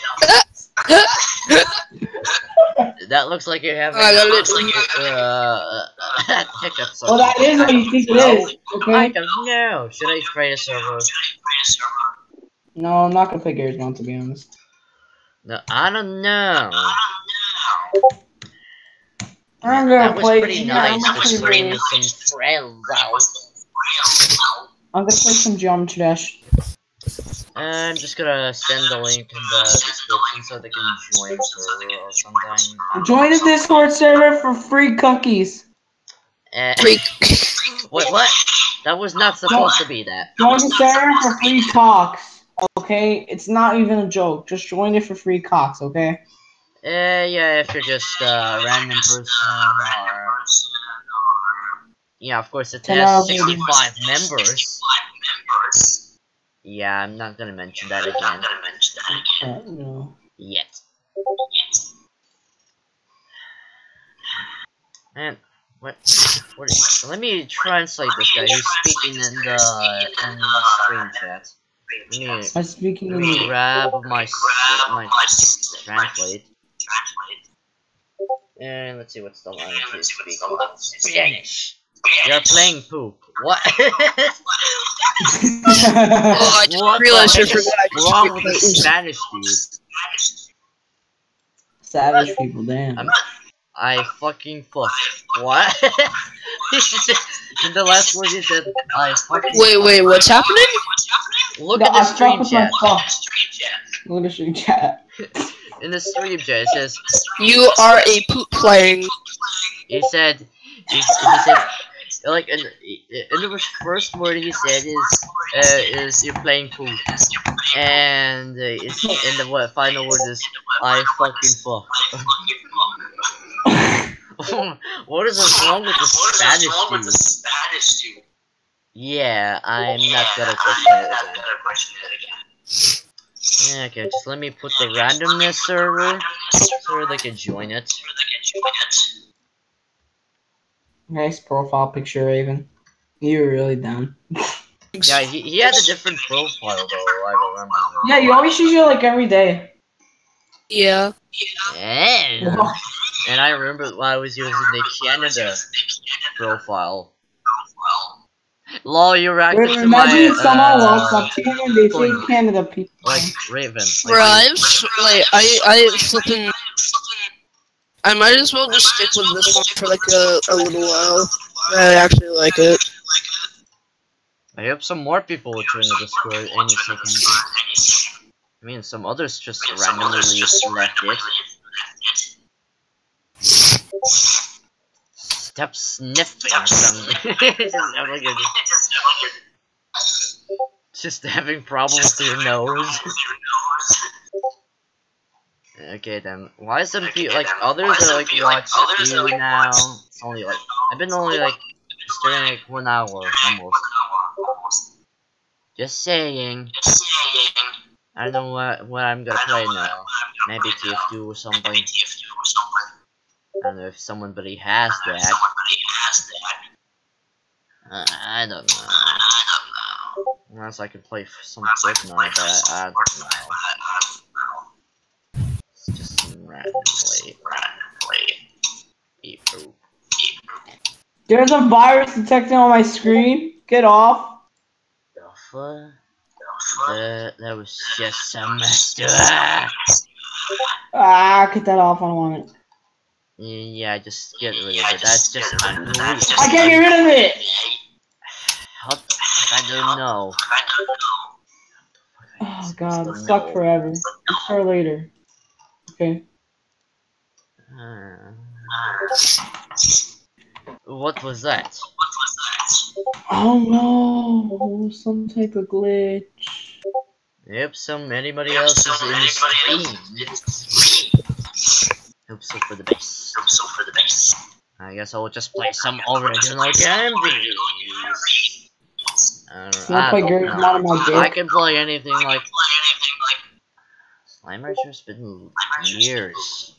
That looks like you're having hiccups. Well, that is what you think it is. I Okay. don't know. Should I create a server? No, I'm not gonna play Gary's mod to be honest. No, I don't know. I'm That gonna was play. pretty Yeah, nice I'm to not gonna stream play- with some friends out. I'm gonna play some Geometry Dash. I'm just gonna send the link in the description so they can join server or something. Join the Discord server for free cookies. Freak. What? That was not supposed to be that. Join the server for free cocks. Okay, it's not even a joke. Just join it for free cocks. Okay. Yeah, if you're just a random person or... Yeah, of course it has 65 members. Yeah, I'm not gonna mention that again. No. Yet. And what is, let me translate this guy who's speaking in the screen chat. I'm speaking Let me in grab my translate. And let's see what's the line to speak. Spanish. You're playing poop. What? Oh, I just What realized the you heck is forgot. wrong with the Spanish dude? savage people. Damn. I fucking fuck. What? In the last word he said, I fucking. Wait, what's happening? Look No, at the I fuck stream with my chat. fuck. Look at the stream chat. In the stream chat, it says You are a poop playing. he said like in the first word he said is you're playing pool, and it's in the final word is I fucking fuck. What is wrong with the Spanish dude? Yeah, I'm not gonna question it again. Yeah, okay, just let me put the randomness server so they can join it. Nice profile picture, Raven. You were really down. Yeah, he had a different profile though, I remember. Yeah, you always use it like every day. Yeah. And I remember when I was using the Canada profile. Lol, you're acting to my, imagine if someone walks up to you and they say Canada people. like Raven. Bro, I flipping. I might as well just stick with this one for like a little while. I actually like it. I hope some more people will join the Discord any second. I mean, some others just randomly left it. Stop sniffing something. Just having problems with your nose. Okay then, why some people like others are like watch you now? It's only like I've been only like starting like 1 hour almost. Just saying. I don't know what I'm gonna play now. Maybe TF2 or something. I don't know if somebody has that. I don't know. Unless I could play some Fortnite, but I don't know. It's just randomly. Beep boop. There's a virus detected on my screen. Get off. The fuck? That was just some messed up. Get that off. I don't want it. Yeah, just get rid of it. That's just unreal. I can't get rid of it. How the fuck? I don't know. Oh god, it's stuck forever. It's for later. Okay. What was that? Oh no, some type of glitch. Yep, anybody else is in the screen. Hope so for the best. I guess I'll just play some original games. I can play anything like Slime Rancher's been years.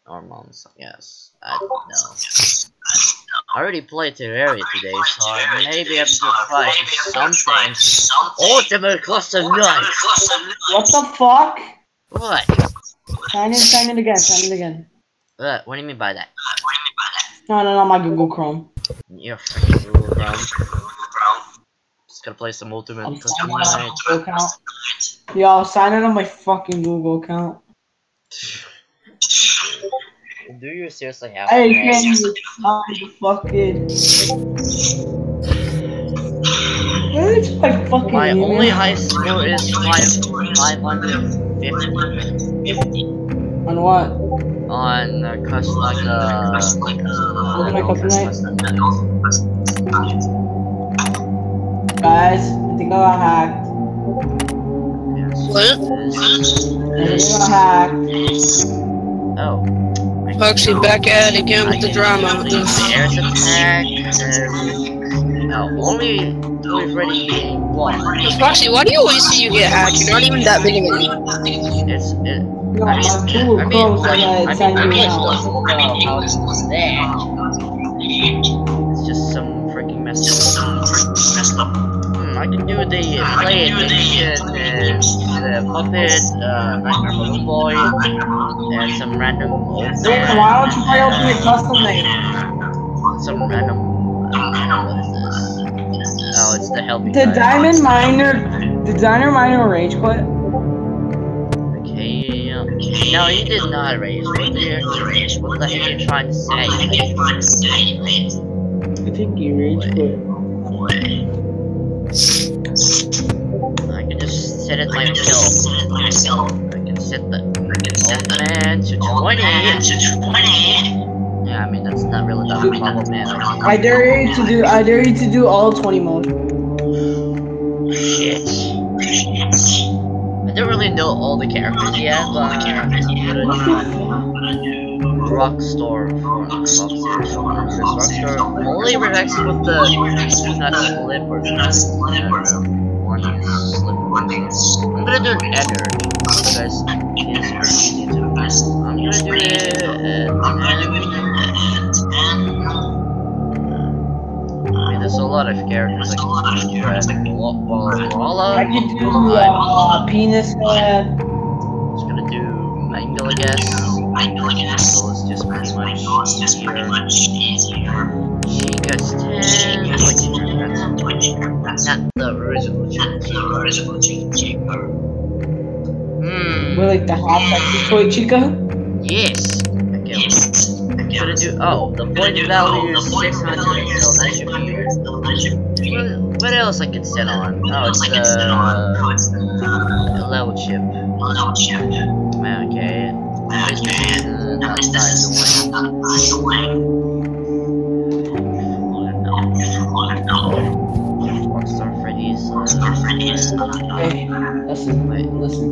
Or months, yes. I don't know. I already played Terraria today, so maybe I'm gonna try something. Ultimate Custom Night! What the fuck? What? Sign in again. What do you mean by that? No, my Google Chrome. You're freaking Google Chrome. Just gotta play some Ultimate Custom Night. Yo, sign in on my fucking Google account. Do you seriously have Hey, can you stop the fucking... Where's my fucking My email? only high score is 550. On what? On custom Guys, I think I got hacked. What? I got hacked. Oh. Foxy back at it again with the drama. There's attack. No, only already one. Foxy, why do you always see you get hacked? You're not even that big of a lead. No, my Google Chrome said that it's on your house. It's just some freaking messed up. I can do the play edition, the puppet, Nightmare Balloon Boy, and some random old man. Why don't you play Ultimate Custom Night? Some random. What is this? Oh, it's the helping. Did Diamond Miner rage quit? Okay. No, he did not rage. What the heck are you trying to say? I think he rage quit. I can just set it myself. I can set the old man to 20. Yeah, Yeah, I mean that's not really that problematic. I dare you to do all 20 mode. Shit. I don't really know all the characters yet, but I'm gonna do Rockstar for Rockstar only reacts with the not slippers. One slipper. I'm gonna do an Eder. Guys, it's pretty easy to do. I'm gonna do it I mean, there's a lot of characters like Walla. I can do penis head. Just gonna do Mangle, I guess. So it's just pretty much easier. Chica's 10. Not the original Chica. We're like the hot sexy toy Chica. Yes. Okay. I'm gonna do. Oh, the point value is 600. So that should be good. What else I can set on? Oh, it's the level chip. Okay. Rockstar Freddy's. Hey, listen.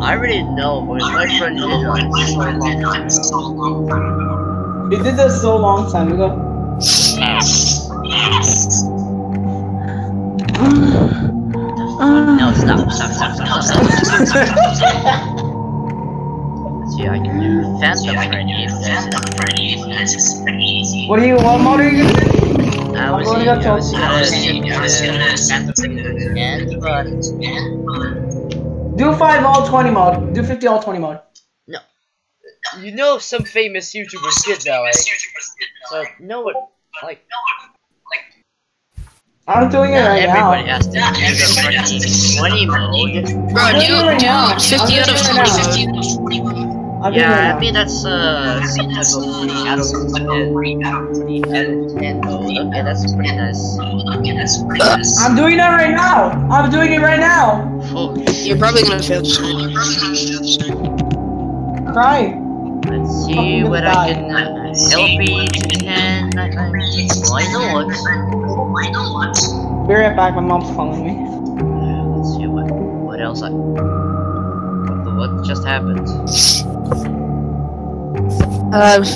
I already know, but my friend did it like so long time. We did this so long time ago. No, stop. Let's see, I can do Phantom Freddy. What mode are you gonna do? I was gonna Phantom Freddy again, but do 5 all 20 mode. Do 50 all 20 mode. no. You know, some famous YouTubers did that, like. So no one like. I'm doing it right now. Everybody has to do the 20 mode. Bro, do 50 out of 20 mode. Yeah, I mean that's some type of out of 10 mode. Okay, that's pretty nice. I'm doing that right now. I'm doing it right now. Oh, You're probably gonna fail soon. Try. let's see what I can help you to 10. Why not? Be right back. My mom's calling me. Let's see what else what just happened.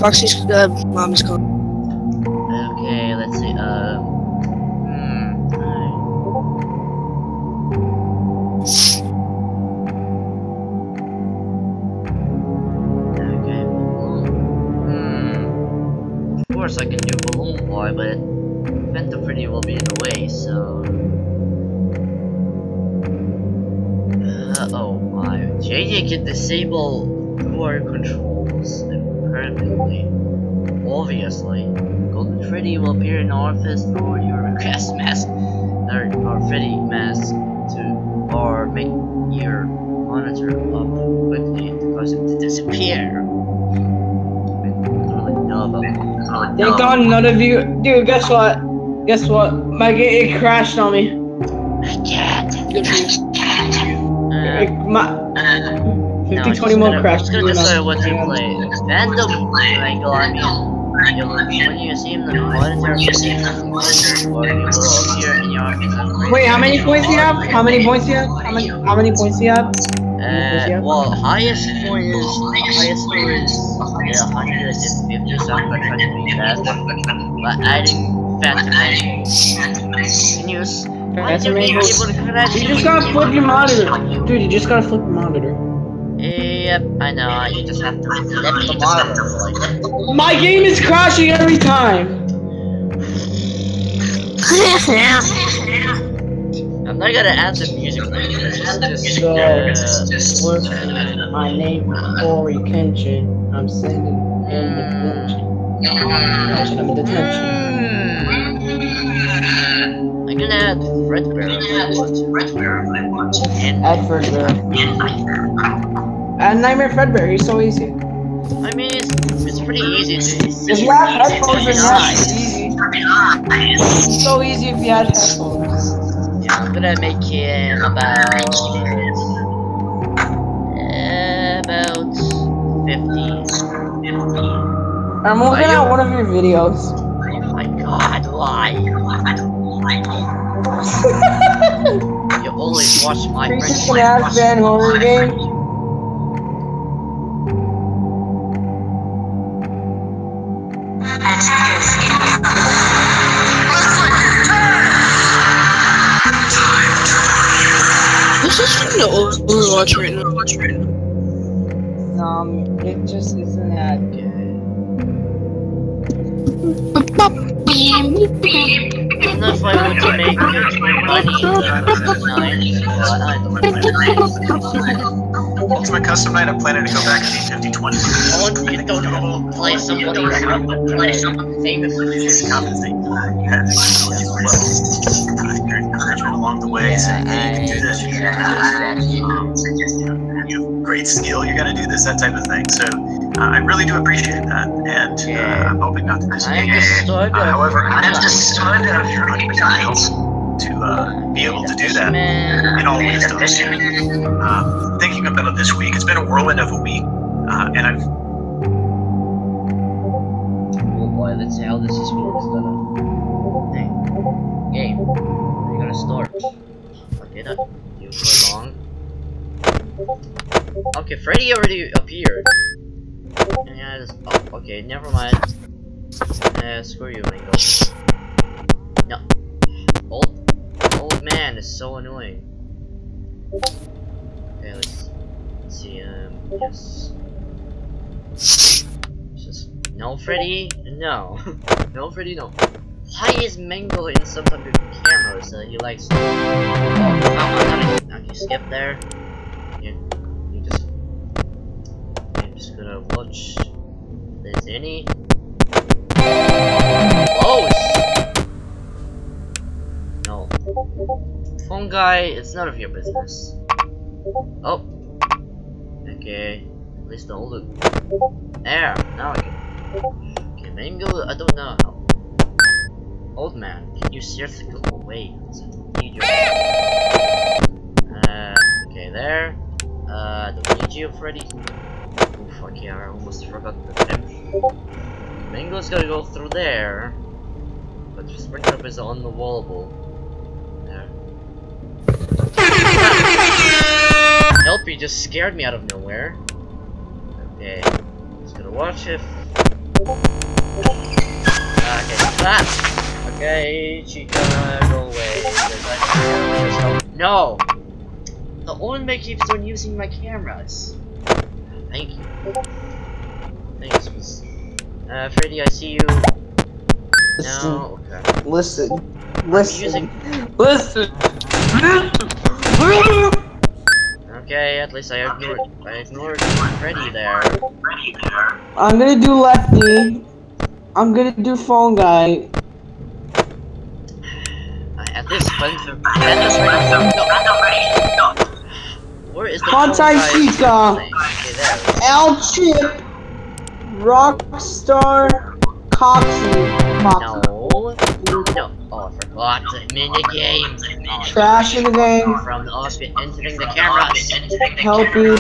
Foxy's mom is calling. Okay, let's see. Okay, of course I can do Balloon Boy, but Phantom Freddy will be in the way, so. Oh my. JJ can disable door controls permanently. Obviously. Golden Freddy will appear in the office through your request mask or Freddy mask or make your monitor up quickly to cause him to disappear. I don't really know about that. Thank God none of you. Dude, guess what? My game it crashed on me. I can't. Good for you. 50-20 mode crash. I'm just gonna decide what to play. Random angle, I mean, when you see him in the monitor, or he will appear in your office. Wait, how many points do you have? How many points do you have? Well, highest score is 150, so I'm gonna try to be fast. But adding Phantom continues. You just gotta flip your monitor. Dude, you just gotta flip your monitor. Yep, I know, you just have to flip the monitor. Like. My game is crashing every time! I'm not gonna add the music right now. My name is Corey Kenshin. I'm sending in detention. I'm in detention. I'm gonna add Fredbear if I want to. Add Fredbear. Add Nightmare Fredbear, he's so easy. I mean, it's pretty easy to If you have headphones, it's easy. It's so easy if you have headphones. gonna make him about 50. I'm looking at one of your videos. Oh my god, why? You always watch my friends. Christian Van horror game. This is from the Overwatch right now. It just isn't that good. Enough I want to make good money Ultimate custom night, I'm planning to go back to the 50-20. You don't play somebody who's famous. Compensate. You have your encouragement along the way, saying, hey, you can do this. You have great skill, you're going to do this, that type of thing. So I really do appreciate that, and I'm hoping not to disappoint. However, I understood to be able to do that in all wisdom. Thinking about this week, it's been a whirlwind of a week, and I've. Oh boy, let's see how this is gonna. Hey, game, you're gonna start. Okay, that you for long. Okay, Freddy already appeared. Yeah, just, oh, okay, never mind. Screw you, Mango. No. Old man is so annoying. Okay, let's see, yes. Just, no Freddy, no. No Freddy, no. Why is Mango in some type of cameras that he likes to... Oh, you skip there. I'm just gonna watch if there's any. Close! No. Phone guy, it's none of your business. Oh. Okay. At least the old. There, now I can. Okay, Mango, I don't know how. Old man, can you seriously go away? I need your okay, there. Don't need you, Freddy. Oh fuck yeah, I almost forgot the pimp. Mango's gotta go through there. But Springtrap is on the wallable. There. Help, you just scared me out of nowhere. Okay. Just gonna watch if. Okay, that. Okay, Chica, go away. No! The old man keeps on using my cameras. Thank you. Thanks, Freddy, I see you. No, okay. Listen. Okay, at least I ignored Freddy there. I'm gonna do lefty. I'm gonna do phone guy. At this point, no. Where is the Contact Chica. Okay, there. L Chip. Rockstar. Coxie. No. Oh, I forgot the minigame. Oh, Trash in the game. from us entering the cameras. Helping.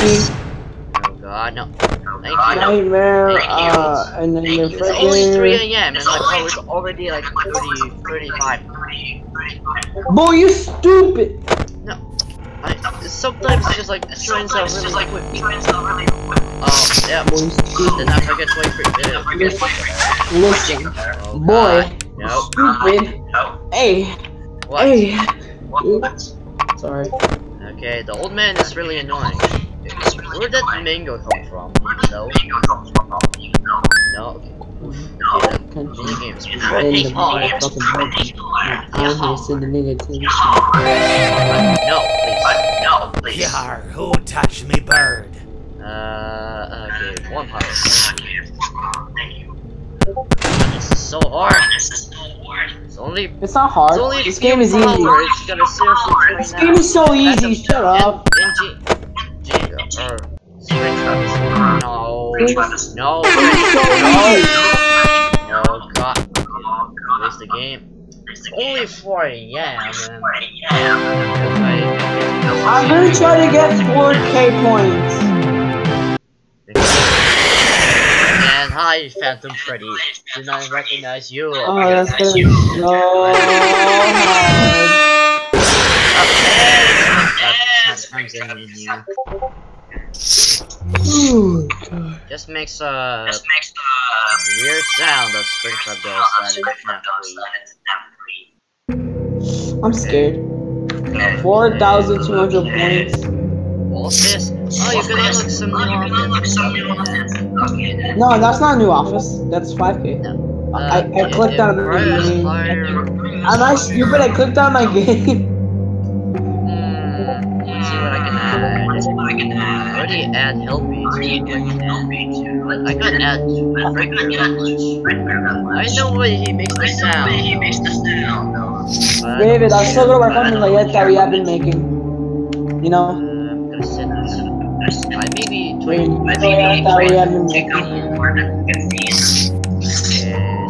Oh god, no. Thank you. Nightmare. Thank you. And then Thank your you. It's only 3 freaking. AM and like it's already like 35. Boy, you stupid. No. Sometimes it's just like turns out really quick. Oh, yeah. Boy, you stupid. Then I forget to wait for Listen. Oh, Boy. no. Stupid. Hey. What? Hey. Sorry. Okay, the old man is really annoying. Where did Mango come from? No. No. Okay. Minigame's pretty hard. No, please. Yar, who touched me bird? Okay, one part. This is so hard. It's only. It's not hard. It's only This game is easy. It's gonna seriously train This game is so easy. Shut up. No. It's so No. easy. No, God. Waste the game. only 40, yeah, man. I'm gonna try to get 4K points. And hi, Phantom Freddy. Did not recognize you. Oh, that's gonna be so hard. That comes in you. Oh, God. Just makes a weird sound of Springtrap does that is not I'm scared. 4,200 points. What's this? Oh, you can unlock some new office. No, that's not a new office. That's 5K. I clicked on my game. Am I stupid? I clicked on my game. Let's see what I can add. I already add helping too. I can add regular language. I know what he makes the sound. David, I'm still gonna work on the layout that we have been making. You know? I'm gonna set this. I maybe That we have been making. set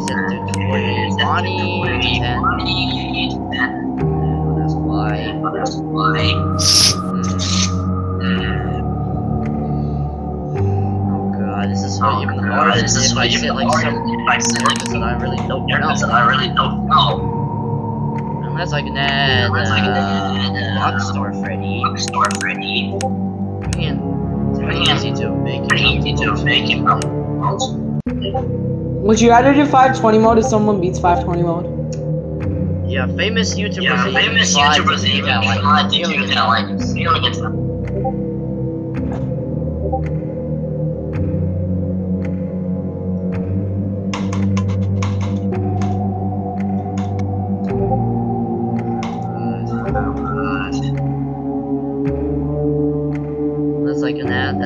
to 20 Bonnie, 10. That's why. Oh god, this is what even harder if I say like some words that I really don't know. Unless I can add Rockstar Freddy. Man, it's really easy to make it. Would you rather do 520 mode if someone beats 520 mode? Yeah, famous YouTubers even tried to do that, like aliens.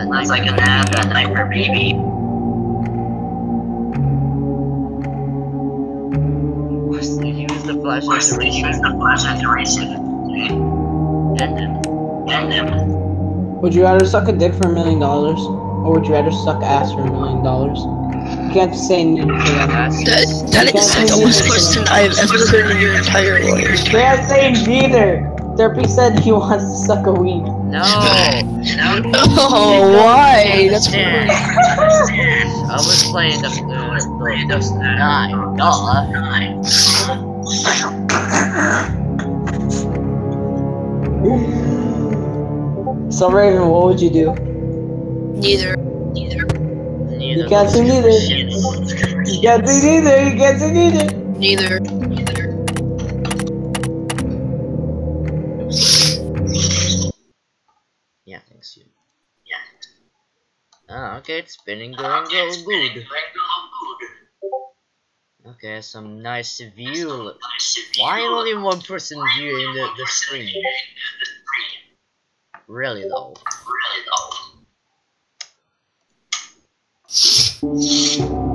Unless I can add that nightmare baby. Use the flashlight to erase it. End him. Would you rather suck a dick for $1 million? Or would you rather suck ass for $1 million? You can't say neither for that. That is the dumbest question I've ever heard in your entire life. You can't say neither! Derpy said he wants to suck a weed. No. Oh, why? That's weird. I was playing the 9. So Raven, what would you do? Neither. You can't say neither. You can't say neither. Neither. Yeah, thanks you. Okay, it's spinning, going good. Okay, some nice view. Why only one person viewing the stream? Really though.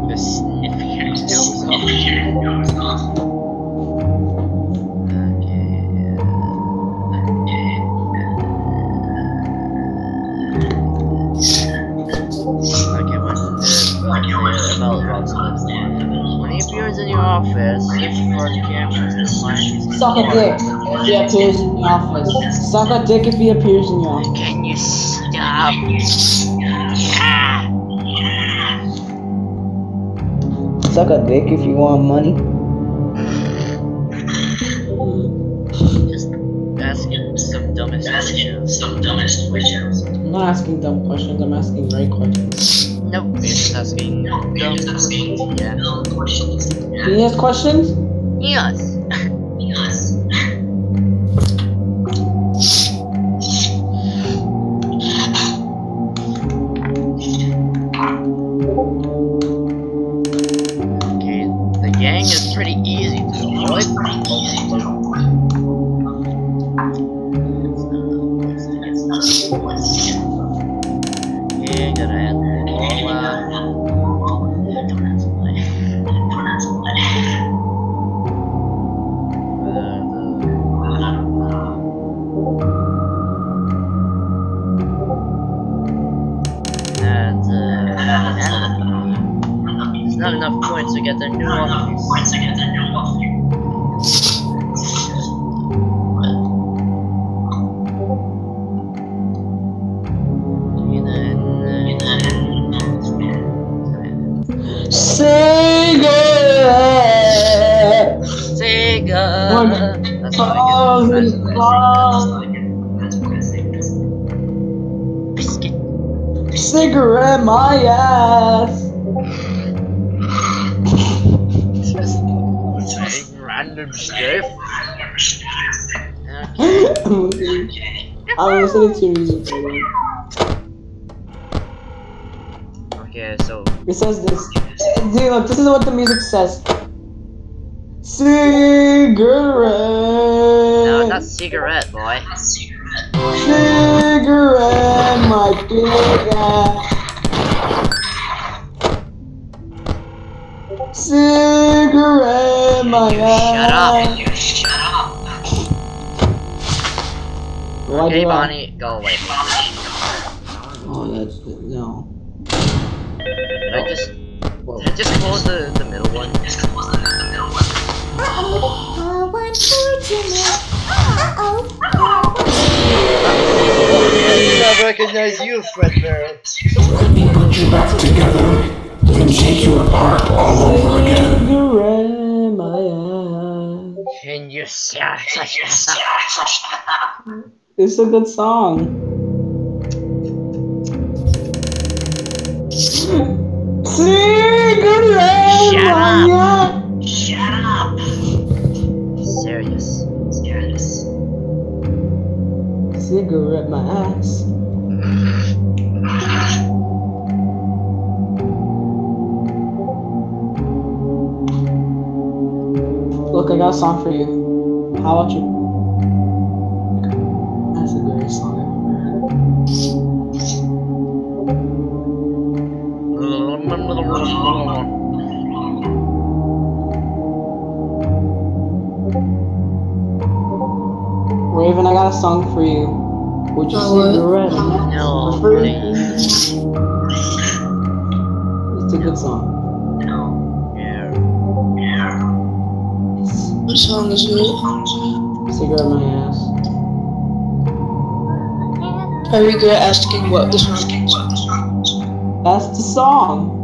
The significant goes off. When he appears in your office, search for the cameras to find Suck a dick if he appears in your office. Suck a dick if he appears in your office. Can you stop? Suck a dick if you want money. Just asking some dumbest questions. I'm not asking dumb questions, I'm asking great questions. Nope, we're just asking dumb questions. Yeah. Can you ask questions? Yes. Okay, the gang is pretty easy to avoid. Okay, gotta add the wall out. There's not enough points to get their new office. Biscuit. Cigarette my ass. Random stuff. I'm listening to music. Okay, so It says this. Dude, look, this is what the music says. Cigarette. no, not cigarette, boy. Cigarette, my big ass. Cigarette, my ass. Shut up. Why Okay, do I- Bonnie, go away. Oh, that's no. Did I just close the middle one? I recognize you, Fredbear. Let me put you back together, then take you apart all over again. Cigarette, my ass. Can you see? It's a good song. Cigarette, Shut my up. ass. Shut up. Serious. Cigarette, my ass. Look, I got a song for you. How about you? That's a great song I've heard. Raven, I got a song for you. Would you cigarette? No, For free? please. It's a good song. Yeah. What song is it? Cigarette my ass. I regret asking what the song is. That's the song.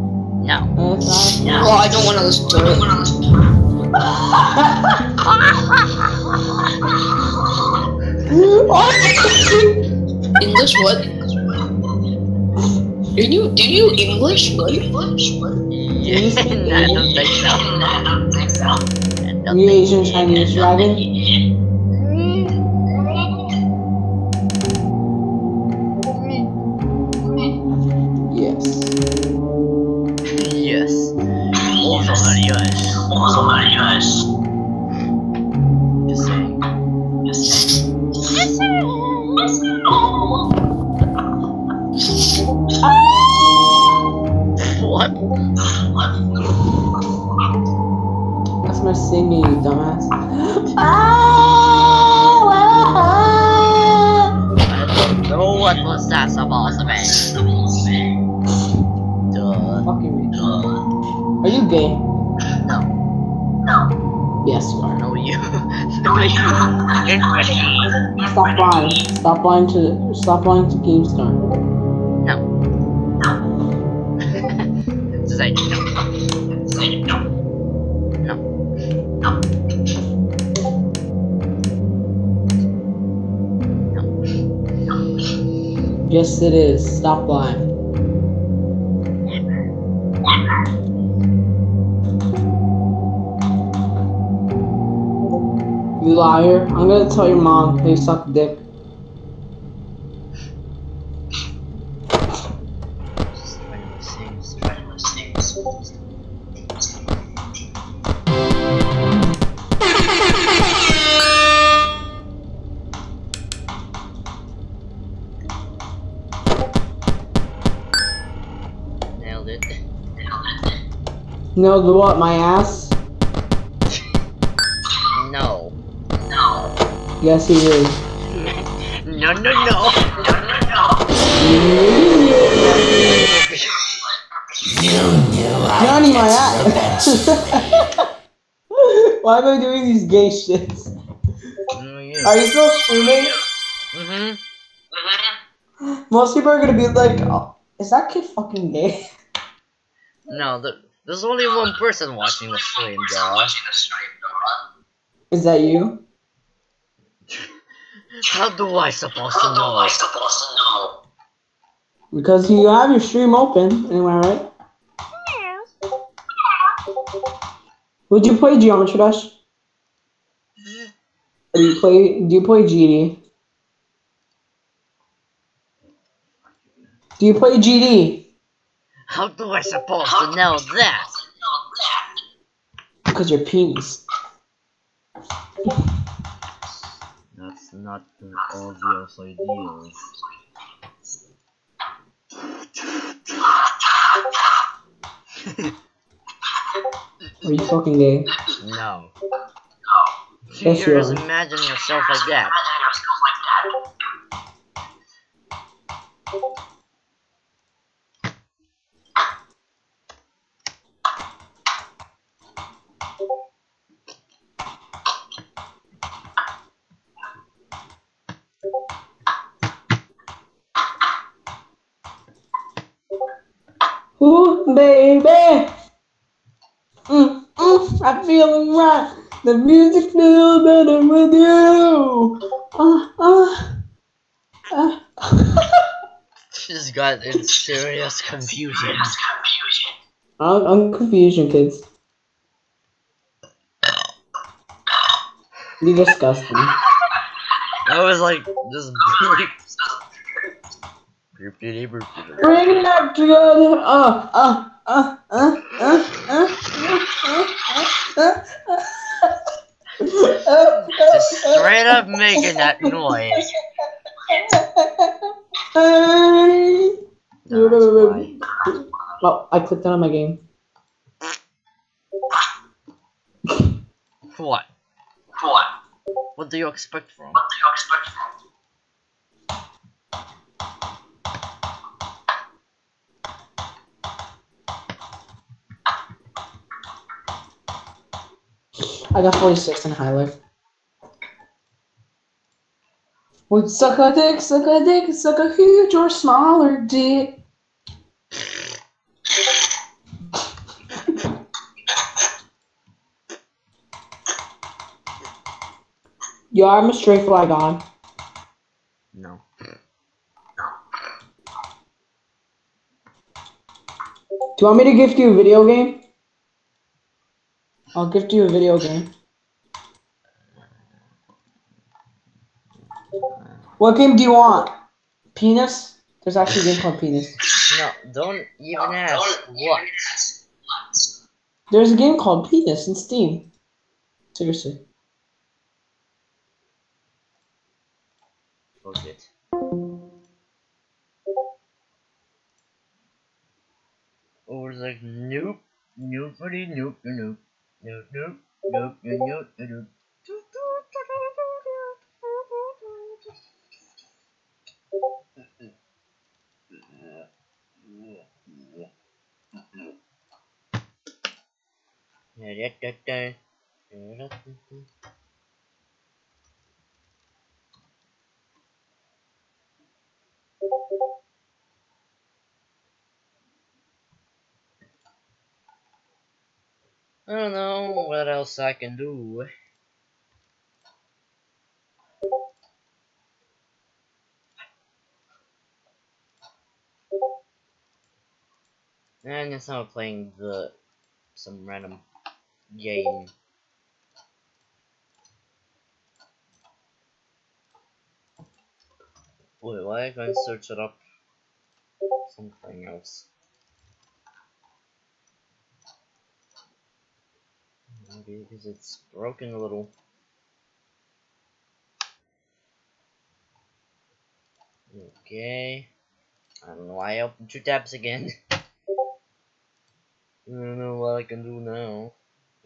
No. That's not. Well, I don't want to listen to it. English what? Do you English? What? Yeah, I don't think so. You Asian Chinese dragon? Yes. Yes. Also not yes. Just saying. What? That's my singing, you dumbass. I don't know what was that supposed to be. Duh. Fucking me. Are you gay? No. Yes, you are. No, you. No, you. Stop lying. Stop lying to GameStar. No. Just like, no. Yes, it is. Stop lying. You liar. I'm gonna tell your mom they suck dick. Nailed it. No, the what? My ass? No. Yes, he is. No. Johnny, my ass. Why am I doing these gay shits? Are you still streaming? Mm-hmm. Most people are gonna be like, oh, is that kid fucking gay? No, there's only one person watching the stream, dog. Is that you? How do I supposed to know? Because you have your stream open, am I right? Would you play Geometry Dash? Or do you play GD? Do you play GD? How do I supposed to know that? Because you're penis. That's not the obvious idea. Are you fucking gay? No. Yes, You're you just are. imagining yourself like that. Ooh, baby! I'm feeling right. The music feels better with you. She's got in serious confusion. I'm confusion, kids. You're disgusting. I was like, just Bring it up together. Just straight up making that noise. Oh, I clicked on my game. What? What do you expect from? I got 46 in high life. Would suck a dick, suck a huge or smaller dick. Yo, I'm a straight flag on. No. Do you want me to gift you a video game? I'll gift you a video game. What game do you want? Penis? There's actually a game called Penis. No, don't even ask. What? There's a game called Penis in Steam. Seriously. Fuck it. Oh, it's like nope, nope, nope, nope, nope, nope, nope, nope, nope. I don't know what else I can do. And it's not playing some random game. Wait, why can't I search it up? Something else. Maybe because it's broken a little. Okay. I don't know why I opened 2 tabs again. I don't know what I can do now.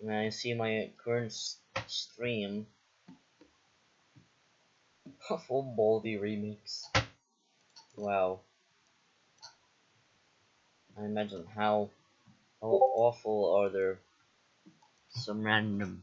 And I see my current stream. A full Baldi remix. Wow. I imagine how awful are there some random.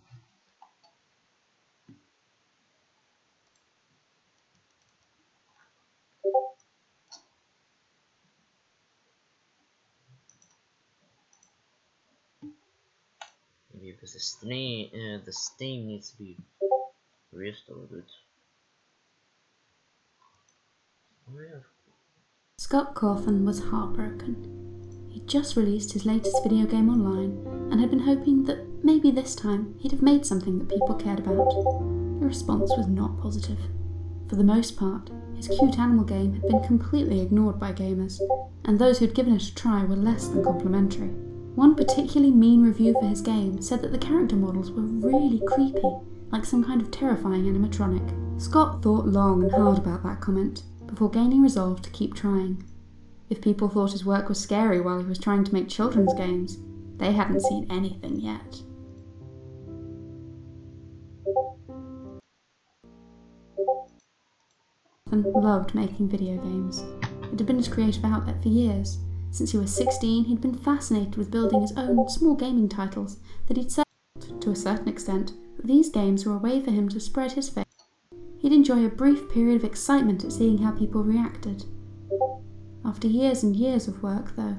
Maybe because the stream needs to be restored. Scott Cawthon was heartbroken. He'd just released his latest video game online and had been hoping that maybe this time he'd have made something that people cared about. The response was not positive. For the most part, his cute animal game had been completely ignored by gamers, and those who'd given it a try were less than complimentary. One particularly mean review for his game said that the character models were really creepy, like some kind of terrifying animatronic. Scott thought long and hard about that comment, before gaining resolve to keep trying. If people thought his work was scary while he was trying to make children's games, they hadn't seen anything yet. Loved making video games. It had been his creative outlet for years. Since he was 16, he'd been fascinated with building his own small gaming titles that he'd felt, to a certain extent, that these games were a way for him to spread his fame. He'd enjoy a brief period of excitement at seeing how people reacted. After years and years of work, though,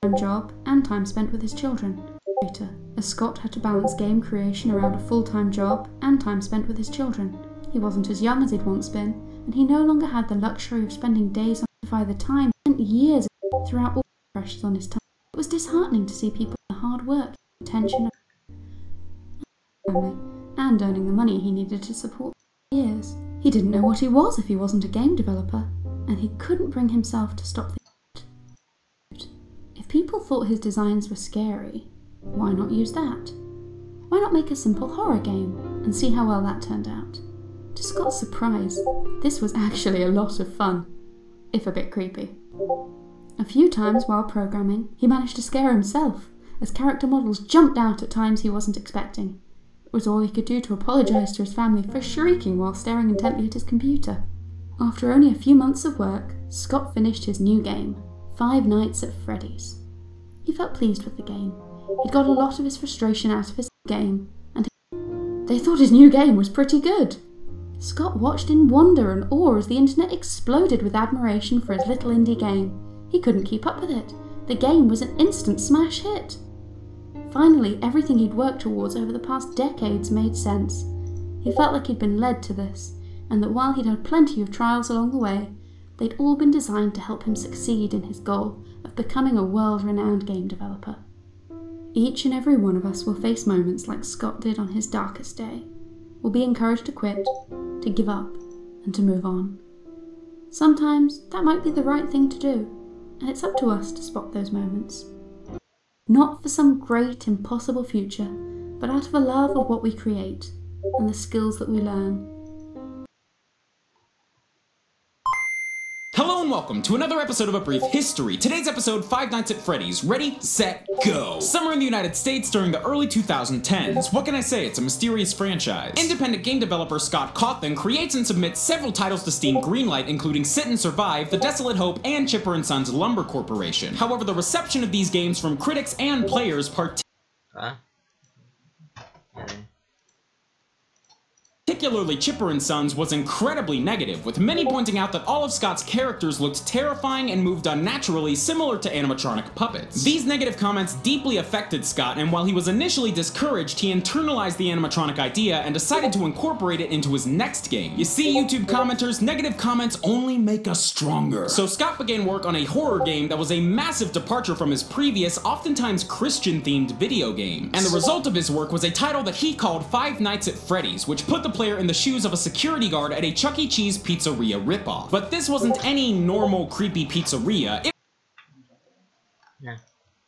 a job and time spent with his children, later, as Scott had to balance game creation around a full-time job and time spent with his children. He wasn't as young as he'd once been, and he no longer had the luxury of spending days on the time spent years throughout all the pressures on his time. It was disheartening to see people in the hard work, attention, family, and earning the money he needed to support years. He didn't know what he was if he wasn't a game developer, and he couldn't bring himself to stop thinking. If people thought his designs were scary, why not use that? Why not make a simple horror game and see how well that turned out? To Scott's surprise, this was actually a lot of fun, if a bit creepy. A few times while programming, he managed to scare himself, as character models jumped out at times he wasn't expecting. It was all he could do to apologise to his family for shrieking while staring intently at his computer. After only a few months of work, Scott finished his new game, Five Nights at Freddy's. He felt pleased with the game. He'd got a lot of his frustration out of his game, and they thought his new game was pretty good. Scott watched in wonder and awe as the internet exploded with admiration for his little indie game. He couldn't keep up with it. The game was an instant smash hit. Finally, everything he'd worked towards over the past decades made sense. He felt like he'd been led to this, and that while he'd had plenty of trials along the way, they'd all been designed to help him succeed in his goal of becoming a world-renowned game developer. Each and every one of us will face moments like Scott did on his darkest day. We'll be encouraged to quit, to give up, and to move on. Sometimes that might be the right thing to do, and it's up to us to spot those moments. Not for some great, impossible future, but out of a love of what we create, and the skills that we learn. Hello and welcome to another episode of A Brief History. Today's episode, Five Nights at Freddy's. Ready, set, go! Summer in the United States during the early 2010s. What can I say? It's a mysterious franchise. Independent game developer Scott Cawthon creates and submits several titles to Steam Greenlight, including Sit and Survive, The Desolate Hope, and Chipper & Sons Lumber Corporation. However, the reception of these games from critics and players particularly Chipper & Sons, was incredibly negative, with many pointing out that all of Scott's characters looked terrifying and moved unnaturally, similar to animatronic puppets. These negative comments deeply affected Scott, and while he was initially discouraged, he internalized the animatronic idea and decided to incorporate it into his next game. You see, YouTube commenters, negative comments only make us stronger. So Scott began work on a horror game that was a massive departure from his previous, oftentimes Christian-themed video games. And the result of his work was a title that he called Five Nights at Freddy's, which put the player in the shoes of a security guard at a Chuck E. Cheese pizzeria ripoff. But this wasn't any normal creepy pizzeria.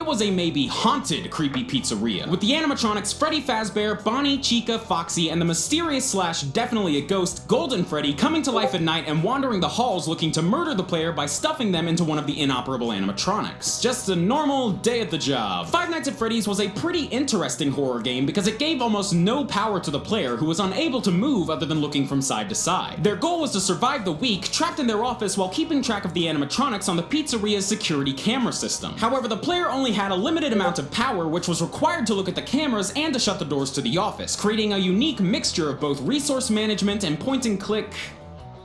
It was a maybe haunted creepy pizzeria, with the animatronics Freddy Fazbear, Bonnie, Chica, Foxy, and the mysterious / definitely a ghost Golden Freddy coming to life at night and wandering the halls looking to murder the player by stuffing them into one of the inoperable animatronics. Just a normal day at the job. Five Nights at Freddy's was a pretty interesting horror game because it gave almost no power to the player, who was unable to move other than looking from side to side. Their goal was to survive the week, trapped in their office while keeping track of the animatronics on the pizzeria's security camera system. However, the player only had a limited amount of power, which was required to look at the cameras and to shut the doors to the office, creating a unique mixture of both resource management and point-and-click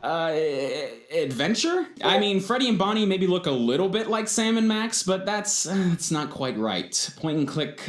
adventure? I mean, Freddy and Bonnie maybe look a little bit like Sam and Max, but that's not quite right. Point-and-click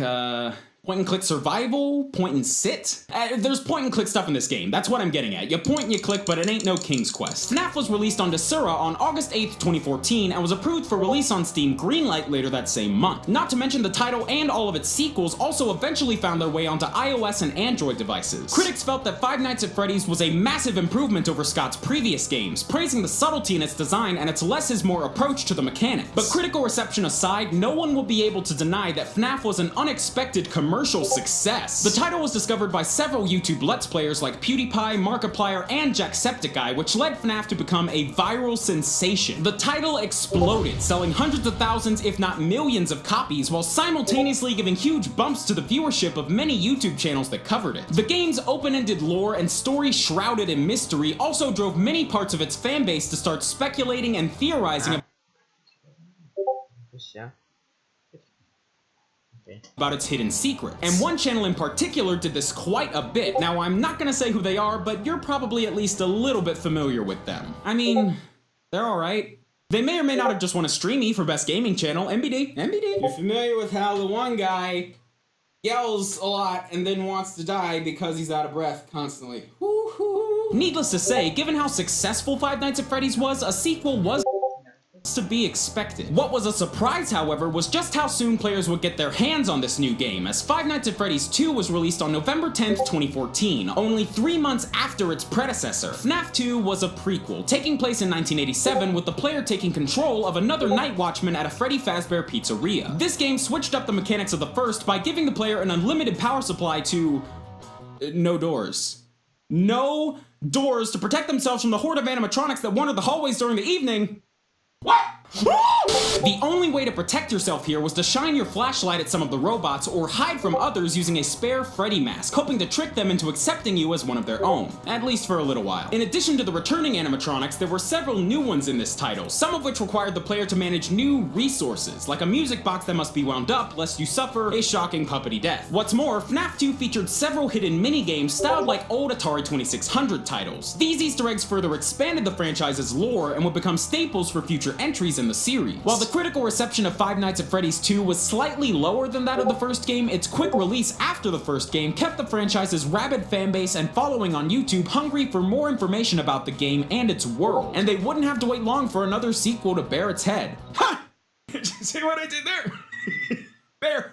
Point and click survival, point and sit. There's point and click stuff in this game, that's what I'm getting at. You point and you click, but it ain't no King's Quest. FNAF was released on Desura on August 8th, 2014, and was approved for release on Steam Greenlight later that same month. Not to mention the title and all of its sequels also eventually found their way onto iOS and Android devices. Critics felt that Five Nights at Freddy's was a massive improvement over Scott's previous games, praising the subtlety in its design and its less is more approach to the mechanics. But critical reception aside, no one will be able to deny that FNAF was an unexpected commercial success. The title was discovered by several YouTube Let's Players like PewDiePie, Markiplier, and Jacksepticeye, which led FNAF to become a viral sensation. The title exploded, selling hundreds of thousands, if not millions of copies, while simultaneously giving huge bumps to the viewership of many YouTube channels that covered it. The game's open-ended lore and story shrouded in mystery also drove many parts of its fanbase to start speculating and theorizing about its hidden secrets. And one channel in particular did this quite a bit. Now, I'm not gonna say who they are, but you're probably at least a little bit familiar with them. I mean, they're alright. They may or may not have just won a Streamy for Best Gaming Channel. MBD. You're familiar with how the one guy yells a lot and then wants to die because he's out of breath constantly. Woo-hoo. Needless to say, given how successful Five Nights at Freddy's was, a sequel was to be expected. What was a surprise, however, was just how soon players would get their hands on this new game, as Five Nights at Freddy's 2 was released on November 10th, 2014, only 3 months after its predecessor. FNAF 2 was a prequel, taking place in 1987 with the player taking control of another night watchman at a Freddy Fazbear Pizzeria. This game switched up the mechanics of the first by giving the player an unlimited power supply to no doors. No doors to protect themselves from the horde of animatronics that wander the hallways during the evening. What? The only way to protect yourself here was to shine your flashlight at some of the robots or hide from others using a spare Freddy mask, hoping to trick them into accepting you as one of their own, at least for a little while. In addition to the returning animatronics, there were several new ones in this title, some of which required the player to manage new resources, like a music box that must be wound up lest you suffer a shocking puppety death. What's more, FNAF 2 featured several hidden mini-games styled like old Atari 2600 titles. These Easter eggs further expanded the franchise's lore and would become staples for future entries in the series. While the critical reception of Five Nights at Freddy's 2 was slightly lower than that of the first game, its quick release after the first game kept the franchise's rabid fanbase and following on YouTube hungry for more information about the game and its world, and they wouldn't have to wait long for another sequel to bear its head. Ha! Did you see what I did there? Bear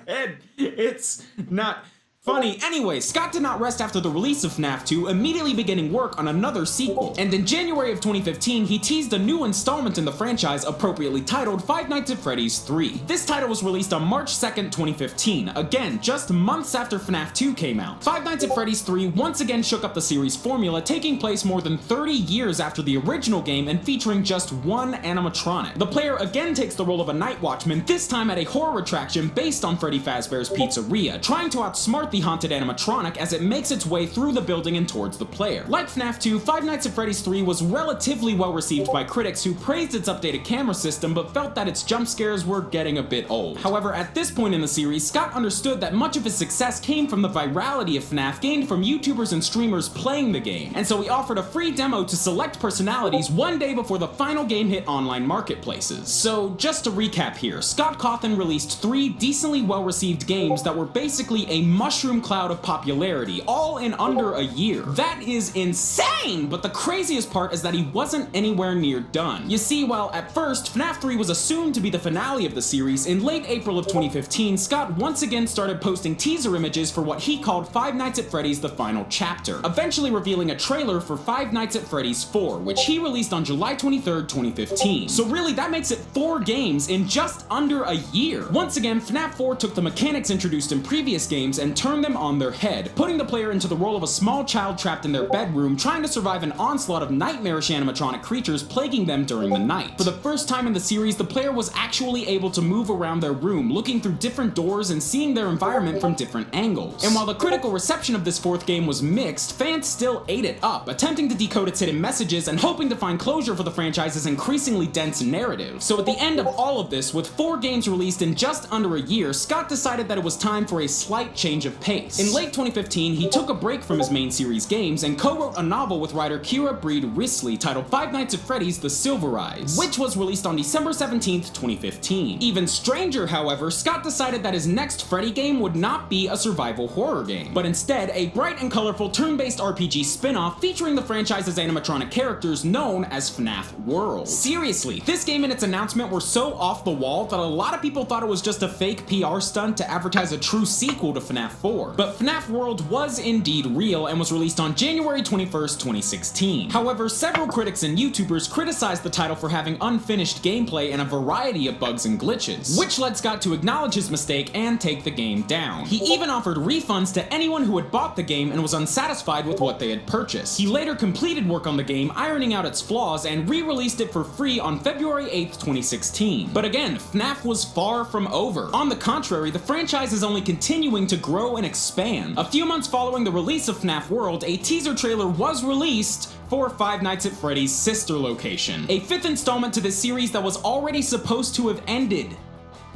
head. It's not funny. Anyway, Scott did not rest after the release of FNAF 2, immediately beginning work on another sequel. And in January of 2015, he teased a new installment in the franchise appropriately titled Five Nights at Freddy's 3. This title was released on March 2nd, 2015, again, just months after FNAF 2 came out. Five Nights at Freddy's 3 once again shook up the series formula, taking place more than 30 years after the original game and featuring just one animatronic. The player again takes the role of a night watchman, this time at a horror attraction based on Freddy Fazbear's Pizzeria, trying to outsmart the haunted animatronic as it makes its way through the building and towards the player. Like FNAF 2, Five Nights at Freddy's 3 was relatively well received by critics who praised its updated camera system but felt that its jump scares were getting a bit old. However, at this point in the series, Scott understood that much of his success came from the virality of FNAF gained from YouTubers and streamers playing the game, and so he offered a free demo to select personalities one day before the final game hit online marketplaces. So just to recap here, Scott Cawthon released 3 decently well received games that were basically a mushroom cloud of popularity, all in under a year. That is insane, but the craziest part is that he wasn't anywhere near done. You see, while at first, FNAF 3 was assumed to be the finale of the series, in late April of 2015, Scott once again started posting teaser images for what he called Five Nights at Freddy's: The Final Chapter, eventually revealing a trailer for Five Nights at Freddy's 4, which he released on July 23rd, 2015. So really, that makes it 4 games in just under a year. Once again, FNAF 4 took the mechanics introduced in previous games and turned them on their head, putting the player into the role of a small child trapped in their bedroom, trying to survive an onslaught of nightmarish animatronic creatures plaguing them during the night. For the first time in the series, the player was actually able to move around their room, looking through different doors and seeing their environment from different angles. And while the critical reception of this 4th game was mixed, fans still ate it up, attempting to decode its hidden messages and hoping to find closure for the franchise's increasingly dense narrative. So at the end of all of this, with 4 games released in just under a year, Scott decided that it was time for a slight change of pace. In late 2015, he took a break from his main series games and co-wrote a novel with writer Kira Breed Risley titled Five Nights at Freddy's The Silver Eyes, which was released on December 17th, 2015. Even stranger, however, Scott decided that his next Freddy game would not be a survival horror game, but instead a bright and colorful turn-based RPG spin-off featuring the franchise's animatronic characters known as FNAF World. Seriously, this game and its announcement were so off the wall that a lot of people thought it was just a fake PR stunt to advertise a true sequel to FNAF 4. But FNAF World was indeed real and was released on January 21st, 2016. However, several critics and YouTubers criticized the title for having unfinished gameplay and a variety of bugs and glitches, which led Scott to acknowledge his mistake and take the game down. He even offered refunds to anyone who had bought the game and was unsatisfied with what they had purchased. He later completed work on the game, ironing out its flaws, and re-released it for free on February 8th, 2016. But again, FNAF was far from over. On the contrary, the franchise is only continuing to grow and expand. A few months following the release of FNAF World, a teaser trailer was released for Five Nights at Freddy's Sister Location, a fifth installment to this series that was already supposed to have ended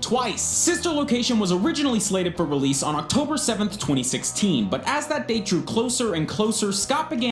twice. Sister Location was originally slated for release on October 7th, 2016, but as that date drew closer and closer, Scott began